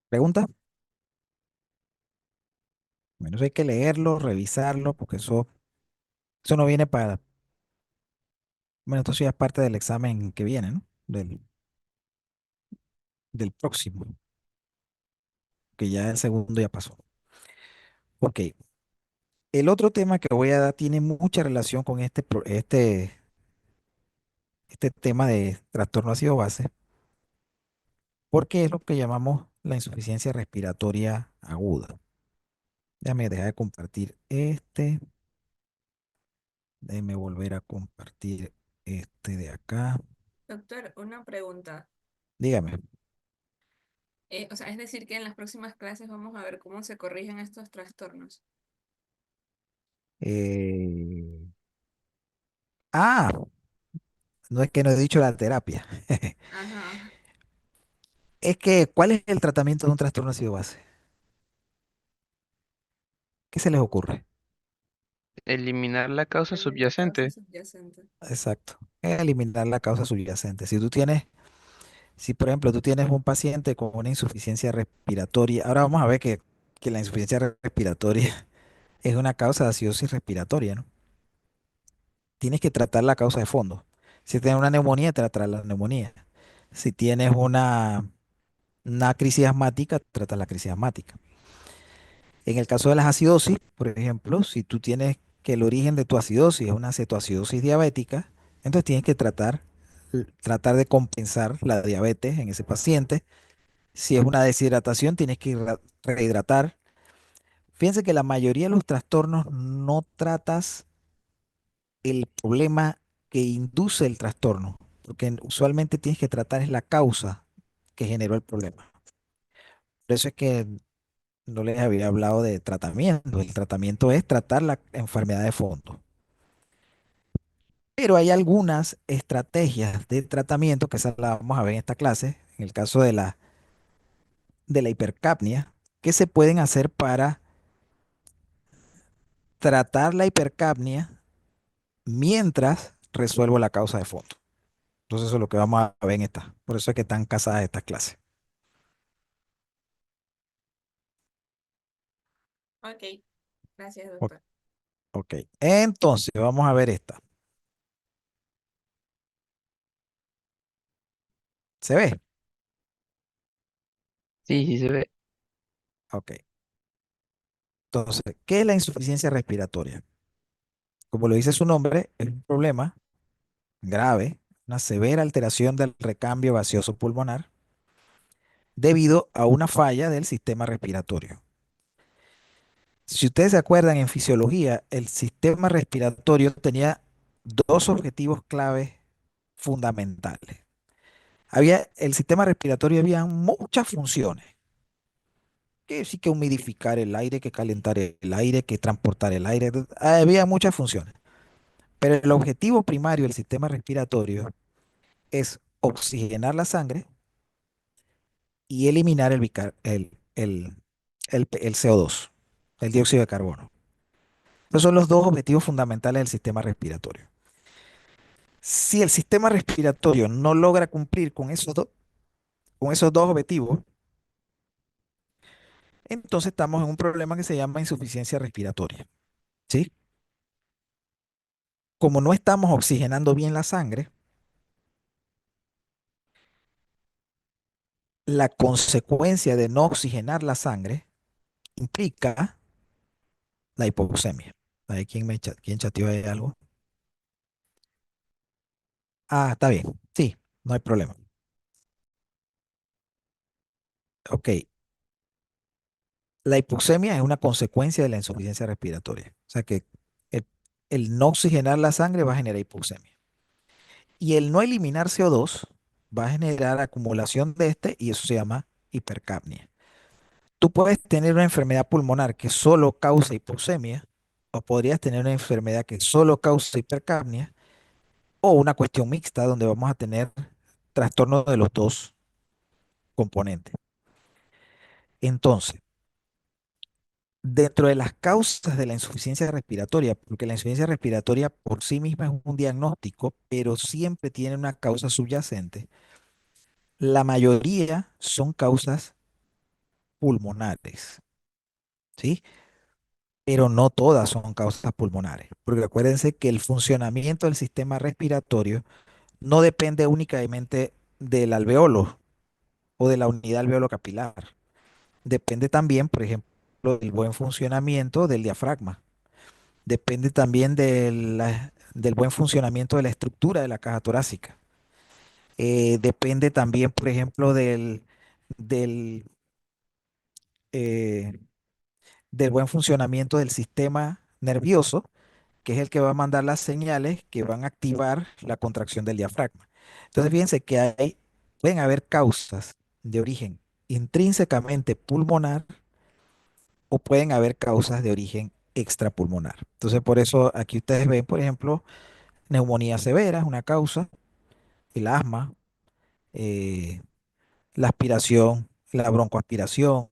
A: ¿Pregunta? Bueno, eso hay que leerlo, revisarlo, porque eso no viene para, bueno, esto sí es parte del examen que viene, ¿no? Del próximo, que ya el segundo ya pasó. Ok, el otro tema que voy a dar tiene mucha relación con este tema de trastorno ácido base, porque es lo que llamamos la insuficiencia respiratoria aguda. Déjame dejar de compartir este. Déjeme volver a compartir este de acá.
C: Doctor, una pregunta.
A: Dígame.
C: O sea, es decir, que en las próximas clases vamos a ver cómo se corrigen estos trastornos.
A: Eh, ah, no es que no he dicho la terapia.
C: Ajá.
A: Es que, ¿cuál es el tratamiento de un trastorno ácido base? ¿Qué se les ocurre?
D: Eliminar la causa
C: Eliminar la causa
D: subyacente.
C: subyacente.
A: Exacto. Es eliminar la causa subyacente. Si por ejemplo tú tienes un paciente con una insuficiencia respiratoria, ahora vamos a ver que la insuficiencia respiratoria es una causa de acidosis respiratoria, ¿no? Tienes que tratar la causa de fondo. Si tienes una neumonía, tratar la neumonía. Si tienes una crisis asmática, trata la crisis asmática. En el caso de las acidosis, por ejemplo, si tú tienes que el origen de tu acidosis es una cetoacidosis diabética, entonces tienes que tratar de compensar la diabetes en ese paciente. Si es una deshidratación, tienes que rehidratar. Fíjense que la mayoría de los trastornos no tratas el problema que induce el trastorno, porque usualmente tienes que tratar es la causa que generó el problema. Por eso es que no les había hablado de tratamiento. El tratamiento es tratar la enfermedad de fondo. Pero hay algunas estrategias de tratamiento, que esa la vamos a ver en esta clase, en el caso de la de la hipercapnia que se pueden hacer para tratar la hipercapnia mientras resuelvo la causa de fondo. Entonces eso es lo que vamos a ver en esta. Por eso es que están casadas estas clases.
C: Ok, gracias,
A: O-
C: doctor.
A: Ok. Entonces vamos a ver esta. ¿Se ve?
D: Sí, sí se ve.
A: Ok. Entonces, ¿qué es la insuficiencia respiratoria? Como lo dice su nombre, es un problema grave, una severa alteración del recambio gaseoso pulmonar debido a una falla del sistema respiratorio. Si ustedes se acuerdan, en fisiología, el sistema respiratorio tenía dos objetivos claves fundamentales. El sistema respiratorio había muchas funciones, que sí que humidificar el aire, que calentar el aire, que transportar el aire, había muchas funciones. Pero el objetivo primario del sistema respiratorio es oxigenar la sangre y eliminar el CO2, el dióxido de carbono. Esos son los dos objetivos fundamentales del sistema respiratorio. Si el sistema respiratorio no logra cumplir con esos dos objetivos, entonces estamos en un problema que se llama insuficiencia respiratoria, ¿sí? Como no estamos oxigenando bien la sangre, la consecuencia de no oxigenar la sangre implica la hipoxemia. A ver, ¿quién chateó ahí algo? Ah, está bien. Sí, no hay problema. Ok. La hipoxemia es una consecuencia de la insuficiencia respiratoria. O sea que el, el no oxigenar la sangre va a generar hipoxemia. Y el no eliminar CO2 va a generar acumulación de este y eso se llama hipercapnia. Tú puedes tener una enfermedad pulmonar que solo causa hipoxemia o podrías tener una enfermedad que solo causa hipercapnia o una cuestión mixta donde vamos a tener trastorno de los dos componentes. Entonces, dentro de las causas de la insuficiencia respiratoria, porque la insuficiencia respiratoria por sí misma es un diagnóstico, pero siempre tiene una causa subyacente, la mayoría son causas pulmonares, ¿sí? Pero no todas son causas pulmonares, porque acuérdense que el funcionamiento del sistema respiratorio no depende únicamente del alveolo o de la unidad alveolo capilar. Depende también, por ejemplo, del buen funcionamiento del diafragma. Depende también del buen funcionamiento de la estructura de la caja torácica. Depende también, por ejemplo, del, eh, del buen funcionamiento del sistema nervioso, que es el que va a mandar las señales que van a activar la contracción del diafragma. Entonces, fíjense que pueden haber causas de origen intrínsecamente pulmonar o pueden haber causas de origen extrapulmonar. Entonces, por eso aquí ustedes ven, por ejemplo, neumonía severa es una causa, el asma, eh, la aspiración, la broncoaspiración,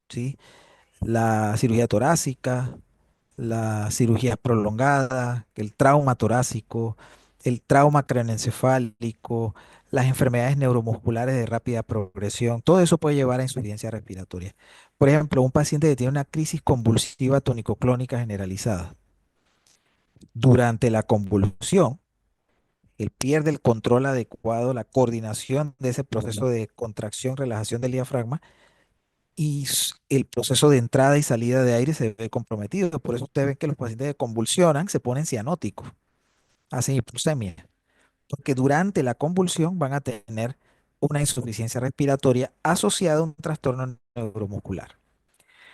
A: ¿sí? La cirugía torácica, la cirugía prolongada, el trauma torácico, el trauma craneoencefálico, las enfermedades neuromusculares de rápida progresión, todo eso puede llevar a insuficiencia respiratoria. Por ejemplo, un paciente que tiene una crisis convulsiva tónico-clónica generalizada. Durante la convulsión, él pierde el control adecuado, la coordinación de ese proceso de contracción, relajación del diafragma y el proceso de entrada y salida de aire se ve comprometido. Por eso ustedes ven que los pacientes que convulsionan se ponen cianóticos, hacen hipoxemia, porque durante la convulsión van a tener una insuficiencia respiratoria asociada a un trastorno neuromuscular.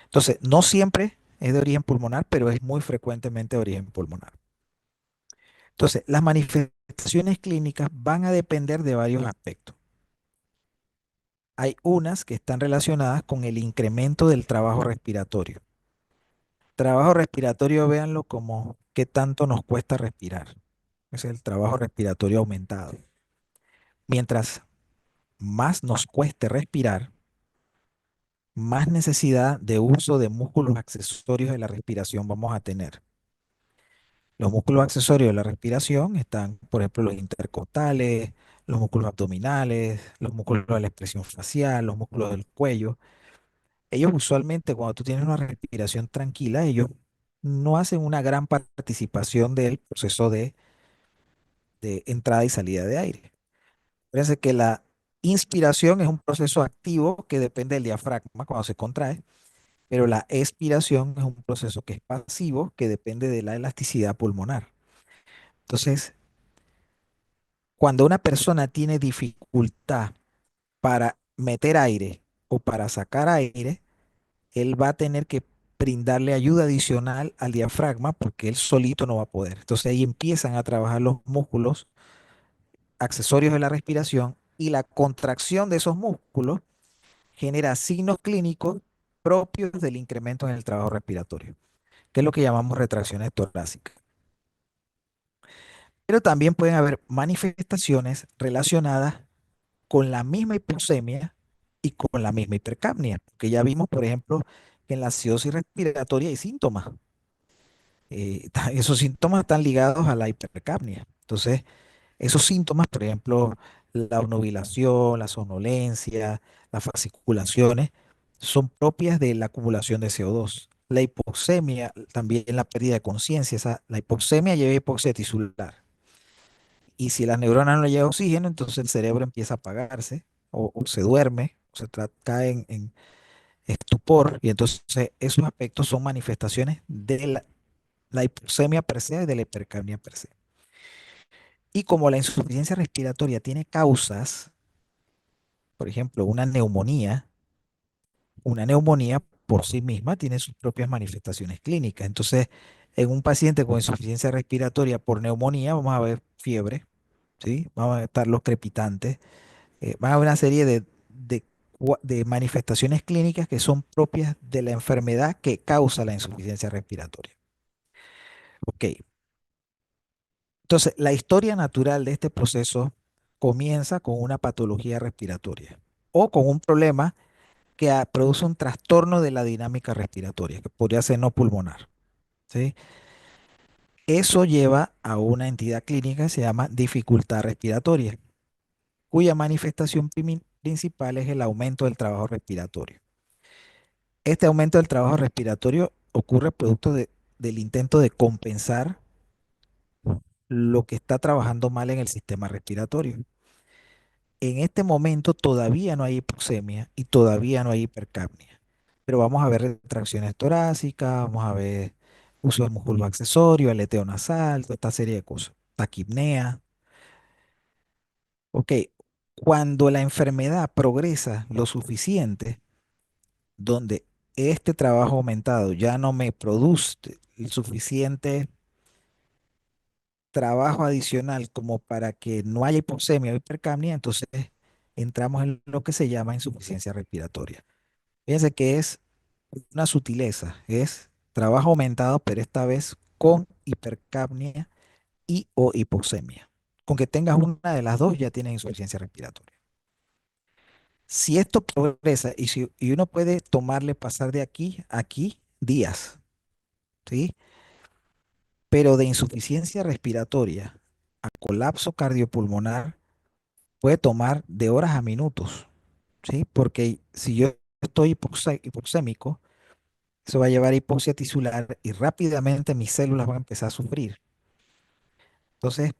A: Entonces, no siempre es de origen pulmonar, pero es muy frecuentemente de origen pulmonar. Entonces, las manifestaciones clínicas van a depender de varios aspectos. Hay unas que están relacionadas con el incremento del trabajo respiratorio. Trabajo respiratorio, véanlo como qué tanto nos cuesta respirar. Es el trabajo respiratorio aumentado. Mientras más nos cueste respirar, más necesidad de uso de músculos accesorios de la respiración vamos a tener. Los músculos accesorios de la respiración están, por ejemplo, los intercostales, los músculos abdominales, los músculos de la expresión facial, los músculos del cuello. Ellos usualmente, cuando tú tienes una respiración tranquila, ellos no hacen una gran participación del proceso de entrada y salida de aire. Fíjense que la inspiración es un proceso activo que depende del diafragma cuando se contrae, pero la expiración es un proceso que es pasivo, que depende de la elasticidad pulmonar. Entonces, cuando una persona tiene dificultad para meter aire o para sacar aire, él va a tener que brindarle ayuda adicional al diafragma porque él solito no va a poder. Entonces ahí empiezan a trabajar los músculos accesorios de la respiración y la contracción de esos músculos genera signos clínicos propios del incremento en el trabajo respiratorio, que es lo que llamamos retracciones torácicas. Pero también pueden haber manifestaciones relacionadas con la misma hipoxemia y con la misma hipercapnia, que ya vimos, por ejemplo, que en la acidosis respiratoria hay síntomas. Esos síntomas están ligados a la hipercapnia. Entonces, esos síntomas, por ejemplo, la obnubilación, la somnolencia, las fasciculaciones, son propias de la acumulación de CO2. La hipoxemia, también la pérdida de conciencia, la hipoxemia lleva a hipoxia tisular. Y si las neuronas no le llega oxígeno, entonces el cerebro empieza a apagarse o se duerme, cae en estupor. Y entonces esos aspectos son manifestaciones de la hipoxemia per se y de la hipercapnia per se. Y como la insuficiencia respiratoria tiene causas, por ejemplo, una neumonía por sí misma tiene sus propias manifestaciones clínicas. Entonces, en un paciente con insuficiencia respiratoria por neumonía, vamos a ver fiebre, ¿sí? Vamos a estar los crepitantes, van a haber una serie de manifestaciones clínicas que son propias de la enfermedad que causa la insuficiencia respiratoria. Ok, entonces la historia natural de este proceso comienza con una patología respiratoria o con un problema que produce un trastorno de la dinámica respiratoria, que podría ser no pulmonar, ¿sí? Eso lleva a una entidad clínica que se llama dificultad respiratoria, cuya manifestación principal es el aumento del trabajo respiratorio. Este aumento del trabajo respiratorio ocurre producto del intento de compensar lo que está trabajando mal en el sistema respiratorio. En este momento todavía no hay hipoxemia y todavía no hay hipercapnia, pero vamos a ver retracciones torácicas, vamos a ver uso de músculos accesorios, aleteo nasal, toda esta serie de cosas, taquipnea. Ok, cuando la enfermedad progresa lo suficiente, donde este trabajo aumentado ya no me produce el suficiente trabajo adicional como para que no haya hipoxemia o hipercapnia, entonces entramos en lo que se llama insuficiencia respiratoria. Fíjense que es una sutileza, es trabajo aumentado, pero esta vez con hipercapnia y o hipoxemia. Con que tengas una de las dos ya tienes insuficiencia respiratoria. Si esto progresa y uno puede tomarle pasar de aquí a aquí días, ¿sí? Pero de insuficiencia respiratoria a colapso cardiopulmonar puede tomar de horas a minutos, ¿sí? Porque si yo estoy hipoxémico, eso va a llevar a hipoxia tisular y rápidamente mis células van a empezar a sufrir. Entonces,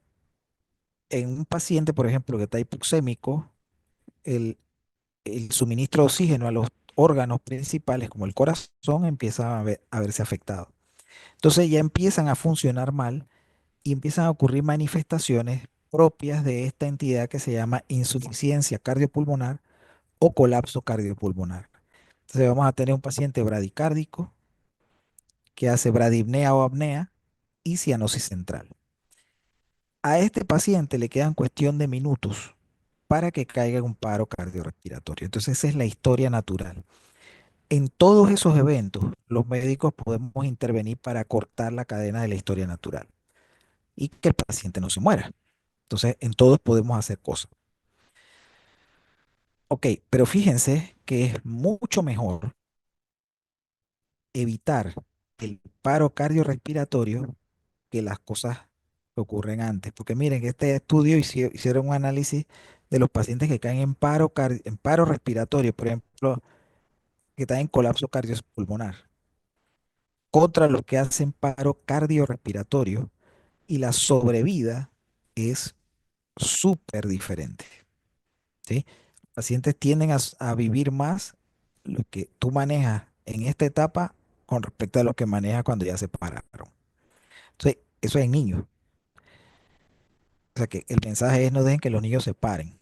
A: en un paciente, por ejemplo, que está hipoxémico, el, el suministro de oxígeno a los órganos principales, como el corazón, empieza a verse afectado. Entonces ya empiezan a funcionar mal y empiezan a ocurrir manifestaciones propias de esta entidad que se llama insuficiencia cardiopulmonar o colapso cardiopulmonar. Entonces vamos a tener un paciente bradicárdico que hace bradipnea o apnea y cianosis central. A este paciente le quedan cuestión de minutos para que caiga en un paro cardiorrespiratorio. Entonces esa es la historia natural. En todos esos eventos, los médicos podemos intervenir para cortar la cadena de la historia natural y que el paciente no se muera. Entonces, en todos podemos hacer cosas. Ok, pero fíjense que es mucho mejor evitar el paro cardiorrespiratorio que las cosas que ocurren antes. Porque miren, que este estudio hicieron un análisis de los pacientes que caen en paro respiratorio, por ejemplo, que están en colapso cardiopulmonar, contra los que hacen paro cardiorrespiratorio, y la sobrevida es súper diferente, ¿sí? Pacientes tienden a vivir más lo que tú manejas en esta etapa con respecto a lo que manejas cuando ya se pararon. Entonces, eso es en niños. O sea que el mensaje es no dejen que los niños se paren,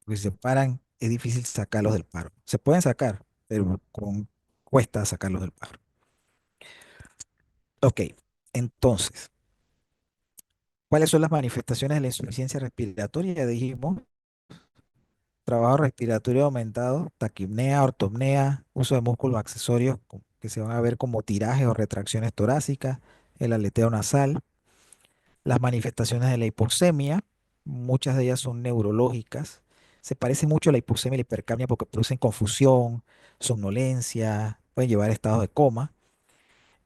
A: porque si se paran es difícil sacarlos del paro. Se pueden sacar, pero cuesta sacarlos del paro. Ok, entonces, ¿cuáles son las manifestaciones de la insuficiencia respiratoria? Ya dijimos, trabajo respiratorio aumentado, taquipnea, ortopnea, uso de músculos accesorios que se van a ver como tirajes o retracciones torácicas, el aleteo nasal, las manifestaciones de la hipoxemia, muchas de ellas son neurológicas. Se parece mucho a la hipoxemia y la hipercapnia porque producen confusión, somnolencia, pueden llevar a estados de coma.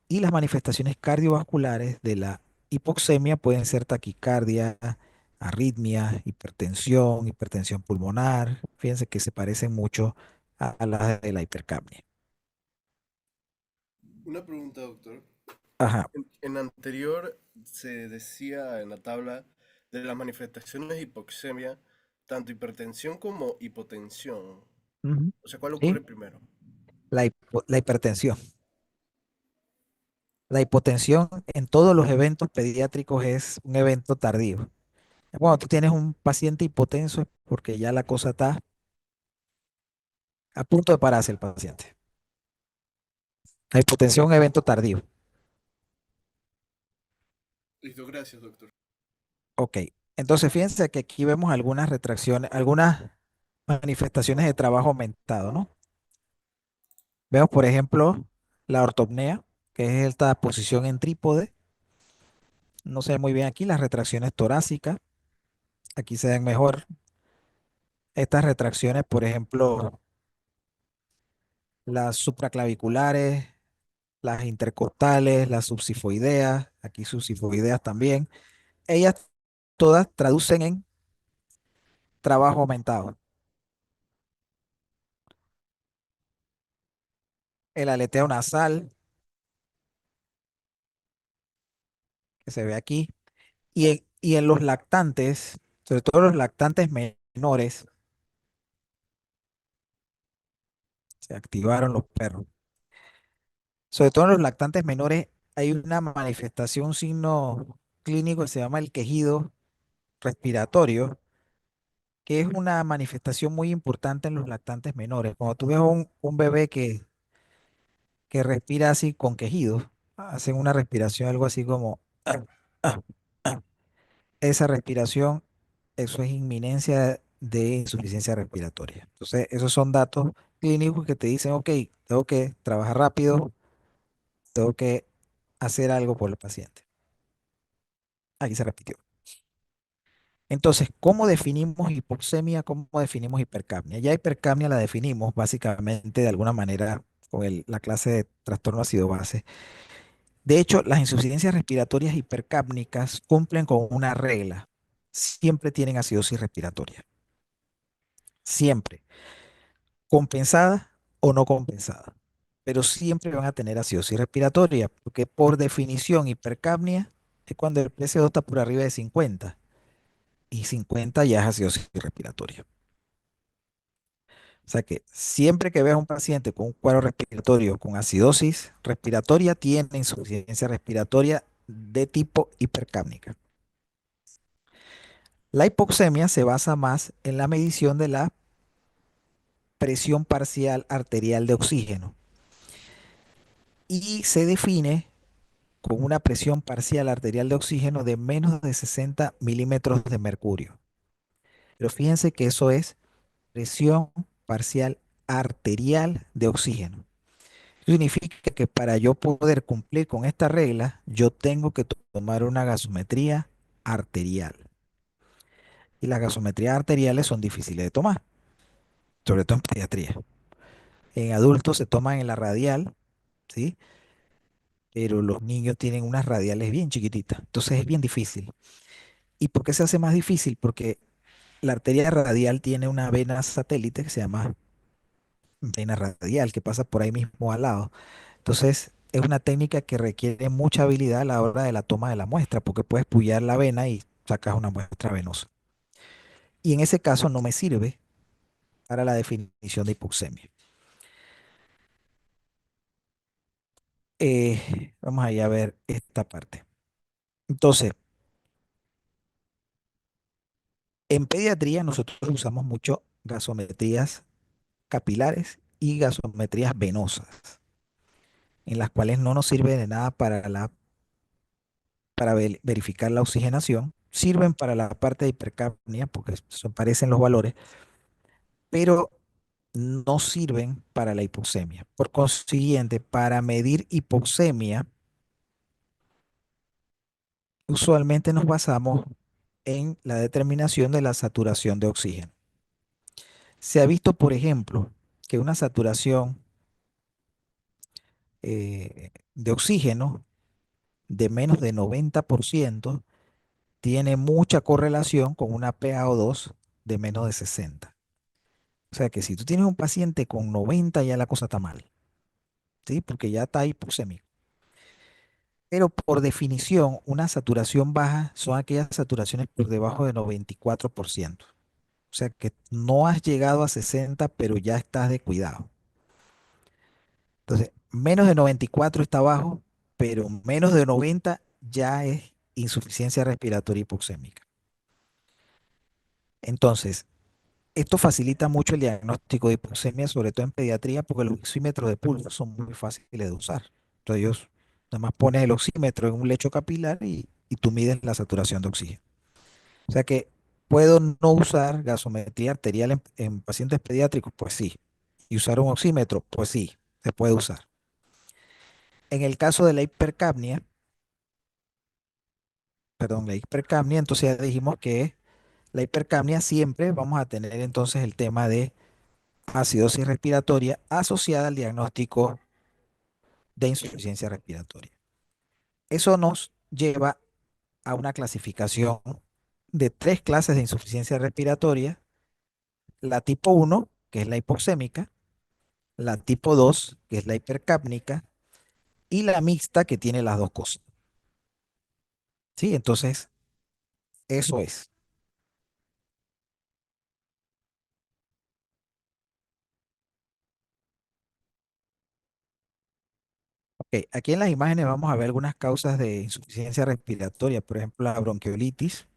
A: Y las manifestaciones cardiovasculares de la hipoxemia pueden ser taquicardia, arritmia, hipertensión pulmonar. Fíjense que se parecen mucho a las de la hipercapnia.
B: Una pregunta, doctor.
A: Ajá.
B: En anterior se decía en la tabla de las manifestaciones de hipoxemia, tanto hipertensión como hipotensión.
A: Ujú.
B: O sea, ¿cuál
A: Sí,
B: ocurre primero?
A: la hipertensión. La hipotensión en todos los eventos pediátricos es un evento tardío. Cuando tú tienes un paciente hipotenso es porque ya la cosa está a punto de pararse el paciente. La hipotensión es un evento tardío.
B: Listo, gracias, doctor.
A: Ok. Entonces fíjense que aquí vemos algunas retracciones, algunas manifestaciones de trabajo aumentado, ¿no? Vemos, por ejemplo, la ortopnea, que es esta posición en trípode. No se ve muy bien aquí. Las retracciones torácicas, aquí se ven mejor. Estas retracciones, por ejemplo, las supraclaviculares, las intercostales, las subsifoideas, aquí subsifoideas también. Ellas todas traducen en trabajo aumentado. El aleteo nasal, que se ve aquí, y en los lactantes, sobre todo los lactantes menores, se activaron los perros. Sobre todo en los lactantes menores hay una manifestación, un signo clínico que se llama el quejido respiratorio, que es una manifestación muy importante en los lactantes menores. Cuando tú ves un bebé que respira así con quejidos, hacen una respiración algo así como ah, ah. Esa respiración, eso es inminencia de insuficiencia respiratoria. Entonces, esos son datos clínicos que te dicen, ok, tengo que trabajar rápido, tengo que hacer algo por el paciente. Aquí se repitió. Entonces, ¿cómo definimos hipoxemia? ¿Cómo definimos hipercapnia? Ya hipercapnia la definimos básicamente de alguna manera con la clase de trastorno ácido base. De hecho, las insuficiencias respiratorias hipercápnicas cumplen con una regla. Siempre tienen acidosis respiratoria. Siempre. Compensada o no compensada. Pero siempre van a tener acidosis respiratoria, porque por definición hipercapnia es cuando el PCO está por arriba de 50 y 50 ya es acidosis respiratoria. O sea que siempre que veas un paciente con un cuadro respiratorio con acidosis respiratoria, tiene insuficiencia respiratoria de tipo hipercápnica. La hipoxemia se basa más en la medición de la presión parcial arterial de oxígeno y se define con una presión parcial arterial de oxígeno de menos de 60 milímetros de mercurio. Pero fíjense que eso es presión parcial arterial de oxígeno. Eso significa que para yo poder cumplir con esta regla, yo tengo que tomar una gasometría arterial. Y las gasometrías arteriales son difíciles de tomar. sobre todo en pediatría. En adultos se toman en la radial, ¿sí? Pero los niños tienen unas radiales bien chiquititas, entonces es bien difícil. ¿Y por qué se hace más difícil? Porque la arteria radial tiene una vena satélite que se llama vena radial, que pasa por ahí mismo al lado. Entonces, es una técnica que requiere mucha habilidad a la hora de la toma de la muestra, porque puedes pullar la vena y sacas una muestra venosa. Y en ese caso no me sirve para la definición de hipoxemia. Vamos allá a ver esta parte. Entonces, en pediatría nosotros usamos mucho gasometrías capilares y gasometrías venosas, en las cuales no nos sirve de nada para verificar la oxigenación, sirven para la parte de hipercapnia, porque se parecen los valores, pero no sirven para la hipoxemia. Por consiguiente, para medir hipoxemia, usualmente nos basamos en la determinación de la saturación de oxígeno. Se ha visto, por ejemplo, que una saturación de oxígeno de menos de 90% tiene mucha correlación con una PaO2 de menos de 60. O sea que si tú tienes un paciente con 90 ya la cosa está mal, ¿sí? Porque ya está hipoxémico. Pero por definición, una saturación baja son aquellas saturaciones por debajo de 94%. O sea que no has llegado a 60, pero ya estás de cuidado. Entonces, menos de 94 está bajo, pero menos de 90 ya es insuficiencia respiratoria hipoxémica. Entonces, esto facilita mucho el diagnóstico de hipoxemia, sobre todo en pediatría, porque los oxímetros de pulso son muy fáciles de usar. Entonces, ellos nada más pones el oxímetro en un lecho capilar y tú mides la saturación de oxígeno. O sea que puedo no usar gasometría arterial en pacientes pediátricos, pues sí. Y usar un oxímetro, pues sí, se puede usar. En el caso de la hipercapnia, perdón, la hipercapnia, entonces ya dijimos que la hipercapnia siempre vamos a tener entonces el tema de acidosis respiratoria asociada al diagnóstico de insuficiencia respiratoria. Eso nos lleva a una clasificación de tres clases de insuficiencia respiratoria: la tipo 1, que es la hipoxémica; la tipo 2, que es la hipercápnica; y la mixta, que tiene las dos cosas. ¿Sí? Entonces, eso es. Ok, aquí en las imágenes vamos a ver algunas causas de insuficiencia respiratoria. Por ejemplo, la bronquiolitis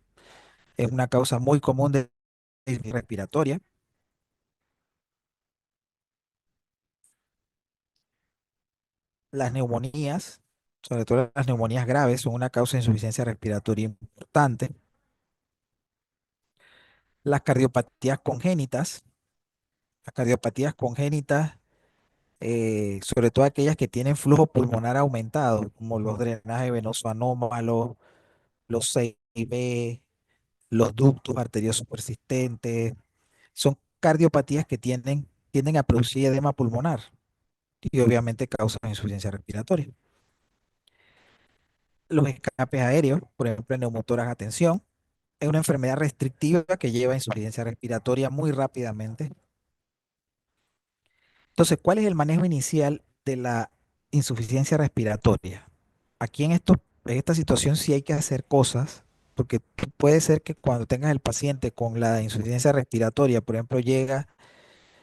A: es una causa muy común de respiratoria. Las neumonías, sobre todo las neumonías graves, son una causa de insuficiencia respiratoria importante. Las cardiopatías congénitas, las cardiopatías congénitas, sobre todo aquellas que tienen flujo pulmonar aumentado, como los drenajes venosos anómalos, los CIB, los ductos arteriosos persistentes, son cardiopatías que tienden a producir edema pulmonar y obviamente causan insuficiencia respiratoria. Los escapes aéreos, por ejemplo, el neumotórax a tensión, es una enfermedad restrictiva que lleva a insuficiencia respiratoria muy rápidamente. Entonces, ¿cuál es el manejo inicial de la insuficiencia respiratoria? Aquí en esta situación sí hay que hacer cosas, porque puede ser que cuando tengas el paciente con la insuficiencia respiratoria, por ejemplo, llega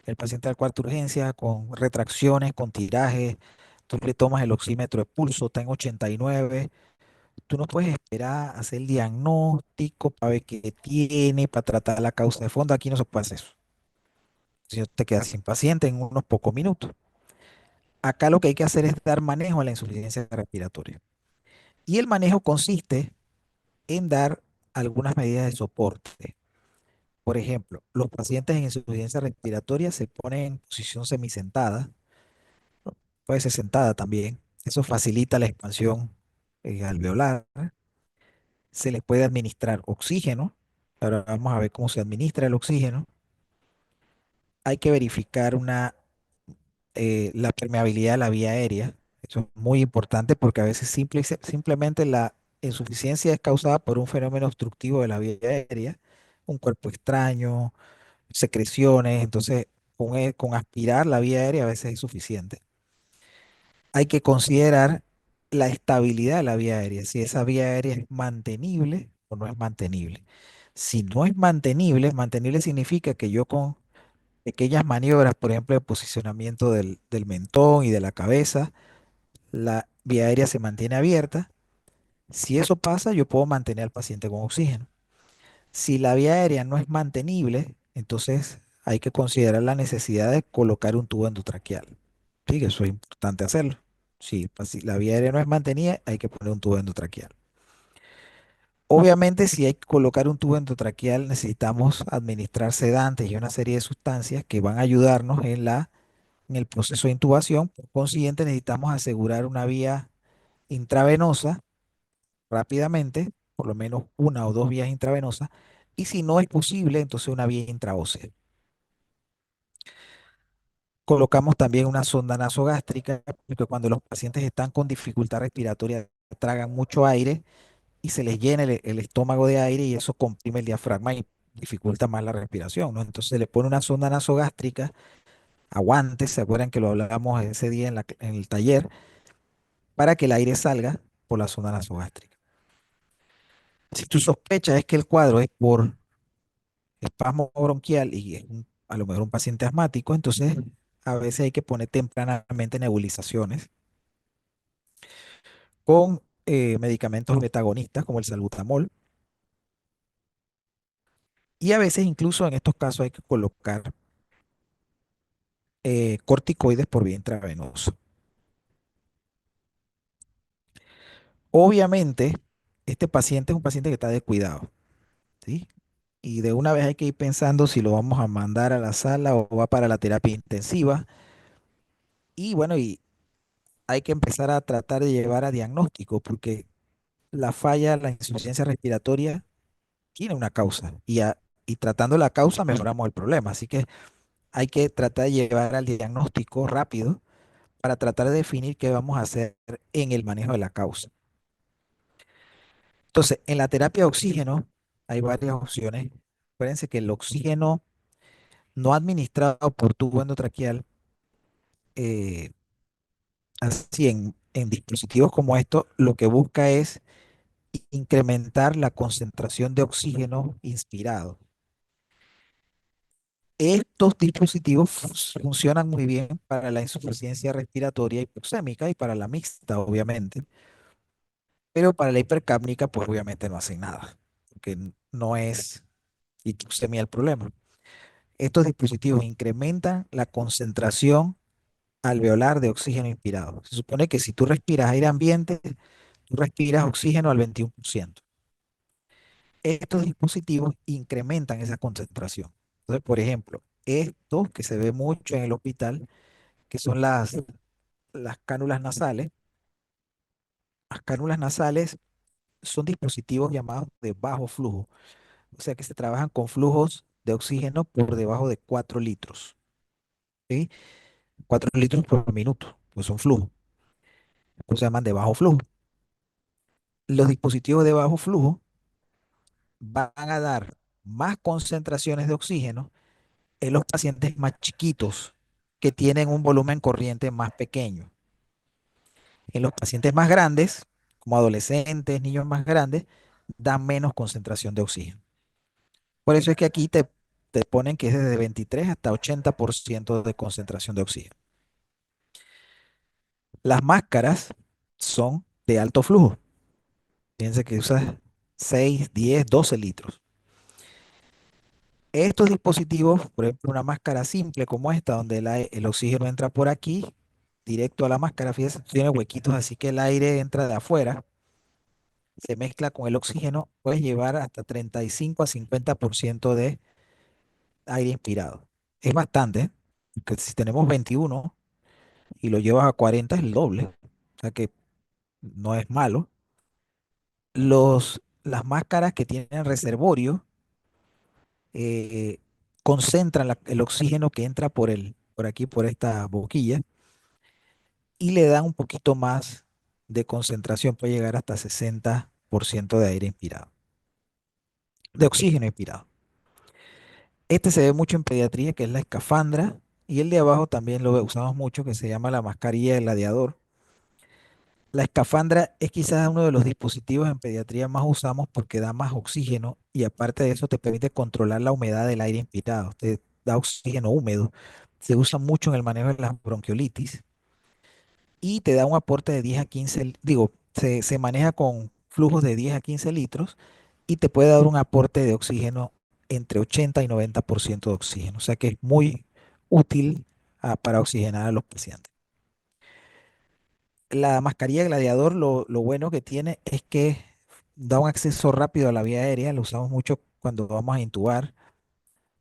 A: el paciente al cuarto de urgencia con retracciones, con tiraje, tú le tomas el oxímetro de pulso, está en 89, tú no puedes esperar a hacer el diagnóstico para ver qué tiene, para tratar la causa de fondo. Aquí no se puede hacer eso. Si no, te quedas sin paciente en unos pocos minutos. Acá lo que hay que hacer es dar manejo a la insuficiencia respiratoria. Y el manejo consiste en dar algunas medidas de soporte. Por ejemplo, los pacientes en insuficiencia respiratoria se ponen en posición semisentada, ¿no? Puede ser sentada también. Eso facilita la expansión alveolar. Se les puede administrar oxígeno. Ahora vamos a ver cómo se administra el oxígeno. hay que verificar la permeabilidad de la vía aérea. Eso es muy importante porque a veces simplemente la insuficiencia es causada por un fenómeno obstructivo de la vía aérea, un cuerpo extraño, secreciones. Entonces, con aspirar la vía aérea a veces es suficiente. Hay que considerar la estabilidad de la vía aérea, si esa vía aérea es mantenible o no es mantenible. Si no es mantenible, mantenible significa que yo con pequeñas maniobras, por ejemplo, de posicionamiento del mentón y de la cabeza, la vía aérea se mantiene abierta. Si eso pasa, yo puedo mantener al paciente con oxígeno. Si la vía aérea no es mantenible, entonces hay que considerar la necesidad de colocar un tubo endotraqueal. Sí, que eso es importante hacerlo. Si la vía aérea no es mantenida, hay que poner un tubo endotraqueal. Obviamente, si hay que colocar un tubo endotraqueal, necesitamos administrar sedantes y una serie de sustancias que van a ayudarnos en el proceso de intubación. Por consiguiente, necesitamos asegurar una vía intravenosa rápidamente, por lo menos una o dos vías intravenosas, y si no es posible, entonces una vía intraósea. Colocamos también una sonda nasogástrica, porque cuando los pacientes están con dificultad respiratoria, tragan mucho aire y se les llena el estómago de aire y eso comprime el diafragma y dificulta más la respiración, ¿no? Entonces se le pone una sonda nasogástrica, aguantes, ¿se acuerdan que lo hablamos ese día en el taller? Para que el aire salga por la sonda nasogástrica. Si tu sospecha es que el cuadro es por espasmo bronquial y es a lo mejor un paciente asmático, entonces a veces hay que poner tempranamente nebulizaciones con medicamentos betagonistas como el salbutamol y a veces incluso en estos casos hay que colocar corticoides por vía intravenosa. Obviamente, este paciente es un paciente que está descuidado, ¿sí? Y de una vez hay que ir pensando si lo vamos a mandar a la sala o va para la terapia intensiva. Y bueno, y hay que empezar a tratar de llevar a diagnóstico, porque la falla, la insuficiencia respiratoria tiene una causa y tratando la causa mejoramos el problema. Así que hay que tratar de llevar al diagnóstico rápido para tratar de definir qué vamos a hacer en el manejo de la causa. Entonces, en la terapia de oxígeno hay varias opciones. Acuérdense que el oxígeno no administrado por tubo endotraqueal, eh, así en dispositivos como estos, lo que busca es incrementar la concentración de oxígeno inspirado. Estos dispositivos funcionan muy bien para la insuficiencia respiratoria hipoxémica y para la mixta, obviamente, pero para la hipercápnica, pues obviamente no hacen nada, porque no es hipoxemia el problema. Estos dispositivos incrementan la concentración alveolar de oxígeno inspirado. Se supone que si tú respiras aire ambiente, tú respiras oxígeno al 21%. Estos dispositivos incrementan esa concentración. Entonces, por ejemplo, esto que se ve mucho en el hospital, que son las cánulas nasales. Las cánulas nasales son dispositivos llamados de bajo flujo, o sea que se trabajan con flujos de oxígeno por debajo de 4 litros, ¿sí? 4 litros por minuto, pues son flujos, pues se llaman de bajo flujo. Los dispositivos de bajo flujo van a dar más concentraciones de oxígeno en los pacientes más chiquitos que tienen un volumen corriente más pequeño. En los pacientes más grandes, como adolescentes, niños más grandes, dan menos concentración de oxígeno. Por eso es que aquí te ponen que es desde 23 hasta 80% de concentración de oxígeno. Las máscaras son de alto flujo. Fíjense que usas 6, 10, 12 litros. Estos dispositivos, por ejemplo, una máscara simple como esta, donde el oxígeno entra por aquí, directo a la máscara, fíjense, tiene huequitos, así que el aire entra de afuera, se mezcla con el oxígeno, puedes llevar hasta 35 a 50% de aire inspirado. Es bastante, ¿eh? Porque si tenemos 21 y lo llevas a 40 es el doble. O sea que no es malo. Las máscaras que tienen reservorio, eh, concentran el oxígeno que entra por aquí, por esta boquilla, y le dan un poquito más de concentración, puede llegar hasta 60% de aire inspirado, de oxígeno inspirado. Este se ve mucho en pediatría, que es la escafandra, y el de abajo también lo usamos mucho, que se llama la mascarilla de gladiador. La escafandra es quizás uno de los dispositivos en pediatría más usamos porque da más oxígeno y aparte de eso te permite controlar la humedad del aire inspirado. Te da oxígeno húmedo. Se usa mucho en el manejo de la bronquiolitis y te da un aporte de 10 a 15, digo, se maneja con flujos de 10 a 15 litros y te puede dar un aporte de oxígeno entre 80 y 90% de oxígeno. O sea que es muy útil para oxigenar a los pacientes. La mascarilla gladiador, lo bueno que tiene es que da un acceso rápido a la vía aérea, lo usamos mucho cuando vamos a intubar,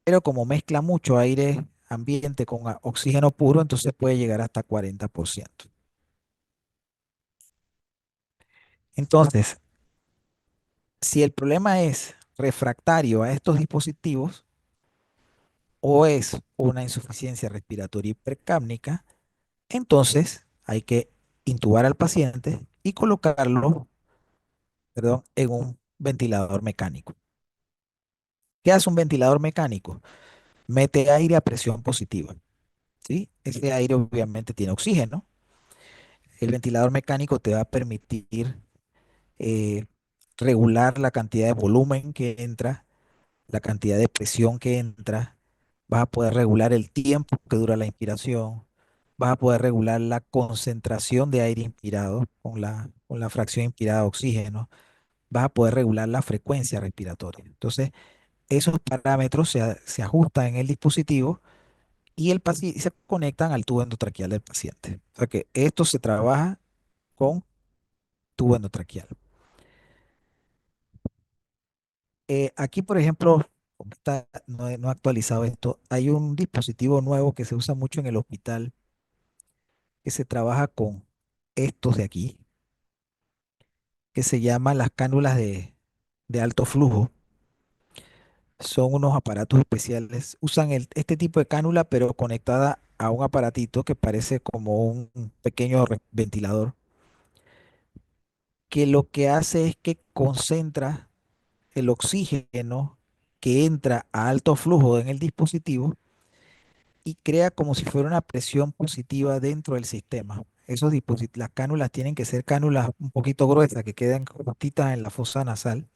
A: pero como mezcla mucho aire ambiente con oxígeno puro, entonces puede llegar hasta 40%. Entonces, si el problema es refractario a estos dispositivos o es una insuficiencia respiratoria hipercápnica, entonces hay que intubar al paciente y colocarlo, perdón, en un ventilador mecánico. ¿Qué hace un ventilador mecánico? Mete aire a presión positiva, ¿sí? Ese aire obviamente tiene oxígeno. El ventilador mecánico te va a permitir eh, regular la cantidad de volumen que entra, la cantidad de presión que entra. Vas a poder regular el tiempo que dura la inspiración. Vas a poder regular la concentración de aire inspirado con la fracción inspirada de oxígeno. Vas a poder regular la frecuencia respiratoria. Entonces, esos parámetros se ajustan en el dispositivo y se conectan al tubo endotraqueal del paciente. O sea que esto se trabaja con tubo endotraqueal. Aquí, por ejemplo, como no he actualizado esto, hay un dispositivo nuevo que se usa mucho en el hospital que se trabaja con estos de aquí, que se llaman las cánulas de alto flujo. Son unos aparatos especiales. Usan este tipo de cánula, pero conectada a un aparatito que parece como un pequeño ventilador, que lo que hace es que concentra el oxígeno que entra a alto flujo en el dispositivo y crea como si fuera una presión positiva dentro del sistema. Las cánulas tienen que ser cánulas un poquito gruesas que queden justitas en la fosa nasal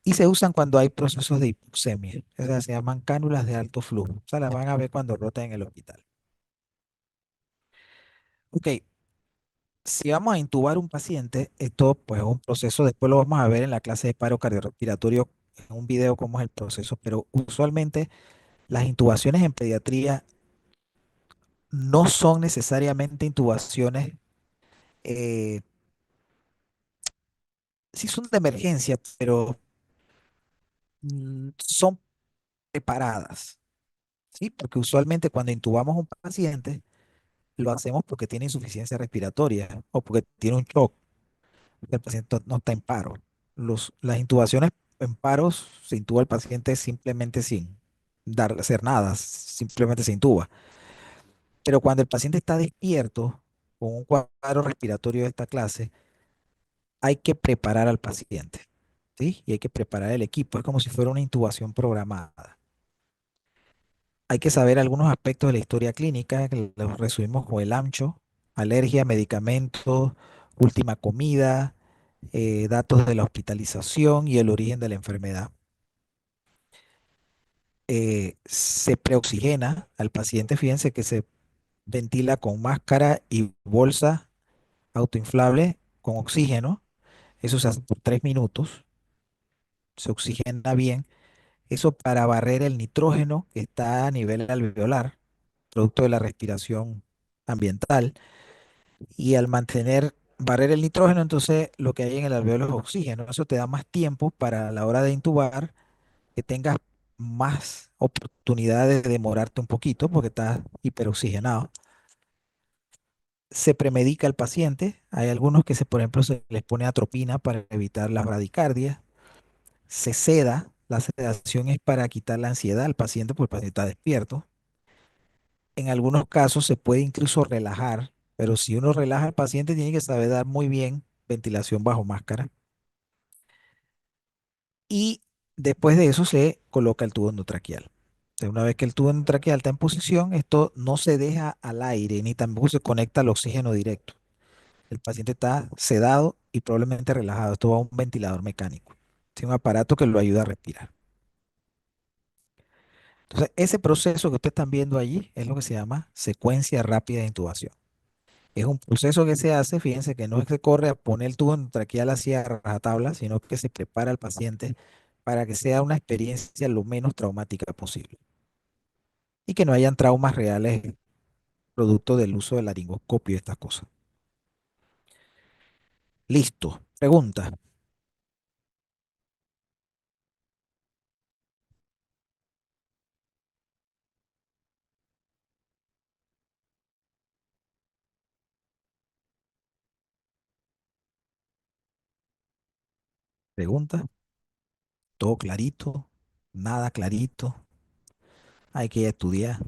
A: y se usan cuando hay procesos de hipoxemia. O sea, se llaman cánulas de alto flujo. O sea, las van a ver cuando rotan en el hospital. Ok, si vamos a intubar un paciente, esto pues es un proceso, después lo vamos a ver en la clase de paro cardiorrespiratorio, en un video cómo es el proceso, pero usualmente las intubaciones en pediatría no son necesariamente intubaciones, eh, sí son de emergencia, pero son preparadas, ¿sí? Porque usualmente cuando intubamos a un paciente, lo hacemos porque tiene insuficiencia respiratoria o porque tiene un shock, porque el paciente no está en paro. Las intubaciones en paros se intuba al paciente simplemente sin hacer nada, simplemente se intuba. Pero cuando el paciente está despierto con un cuadro respiratorio de esta clase, hay que preparar al paciente, ¿sí? Y hay que preparar el equipo. Es como si fuera una intubación programada. Hay que saber algunos aspectos de la historia clínica, que los resumimos con el AMCHO: alergia, medicamentos, última comida, datos de la hospitalización y el origen de la enfermedad. Se preoxigena al paciente, fíjense que se ventila con máscara y bolsa autoinflable con oxígeno. Eso se hace por 3 minutos. Se oxigena bien. Eso para barrer el nitrógeno que está a nivel alveolar, producto de la respiración ambiental. Y al barrer el nitrógeno, entonces lo que hay en el alveolo es oxígeno. Eso te da más tiempo para la hora de intubar, que tengas más oportunidad de demorarte un poquito porque estás hiperoxigenado. Se premedica al paciente. Hay algunos que por ejemplo, se les pone atropina para evitar las bradicardias. Se seda La sedación es para quitar la ansiedad al paciente, porque el paciente está despierto. En algunos casos se puede incluso relajar, pero si uno relaja al paciente tiene que saber dar muy bien ventilación bajo máscara. Y después de eso se coloca el tubo endotraqueal. O sea, una vez que el tubo endotraqueal está en posición, esto no se deja al aire ni tampoco se conecta al oxígeno directo. El paciente está sedado y probablemente relajado. Esto va a un ventilador mecánico. Es un aparato que lo ayuda a respirar. Entonces, ese proceso que ustedes están viendo allí es lo que se llama secuencia rápida de intubación. Es un proceso que se hace, fíjense que no es que se corre a poner el tubo endotraqueal así a rajatabla, sino que se prepara al paciente para que sea una experiencia lo menos traumática posible y que no hayan traumas reales producto del uso del laringoscopio y estas cosas. Listo. Pregunta. Pregunta. Todo clarito. Nada clarito. Hay que estudiar.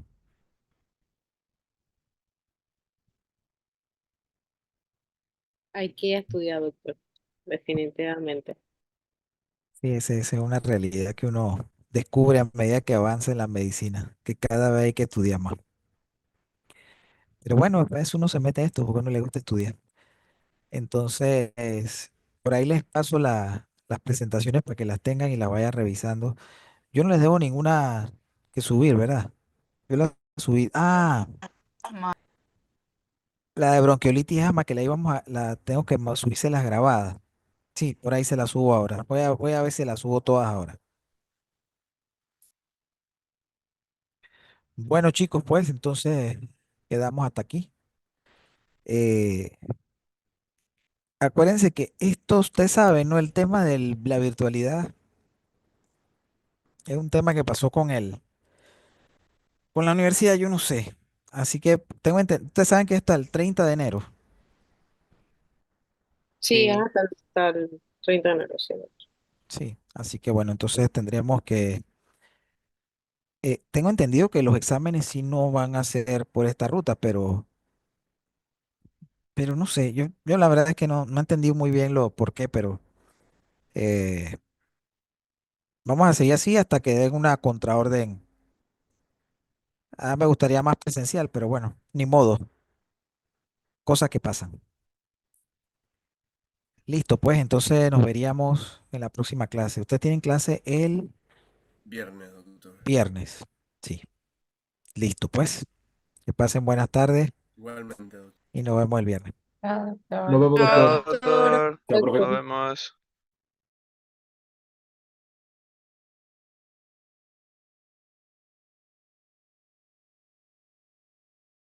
E: Hay que estudiar, doctor, definitivamente.
A: Sí, esa es una realidad que uno descubre a medida que avanza en la medicina, que cada vez hay que estudiar más. Pero bueno, a veces uno se mete a esto porque a uno le gusta estudiar. Entonces, por ahí les paso las presentaciones para que las tengan y las vayan revisando. Yo no les debo ninguna que subir, ¿verdad? Yo la subí. Ah, la de bronquiolitis asma que la tengo que subirse las grabadas. Sí, por ahí se las subo ahora. Voy a ver si las subo todas ahora. Bueno, chicos, pues entonces quedamos hasta aquí. Eh, Acuérdense que esto, usted sabe, ¿no? El tema de la virtualidad es un tema que pasó con la universidad, yo no sé. Así que ustedes saben que está el 30 de enero.
E: Sí,
D: Sí,
E: hasta el 30 de enero, sí.
A: Sí, así que bueno, entonces tendríamos que, tengo entendido que los exámenes sí no van a ser por esta ruta, pero no sé, yo la verdad es que no entendí muy bien lo por qué, pero eh, vamos a seguir así hasta que den una contraorden. Ah, me gustaría más presencial, pero bueno, ni modo, cosas que pasan. Listo, pues entonces nos veríamos en la próxima clase. Ustedes tienen clase el
B: Viernes, doctor.
A: viernes. Sí, listo, pues. Que pasen buenas tardes
B: Igualmente, doctor.
A: y nos vemos el viernes.
F: Nos vemos,
C: Chao,
F: doctor.
D: chao,
C: doctor.
D: doctor.
F: Chao,
E: Doctor.
F: profe.
D: Nos vemos.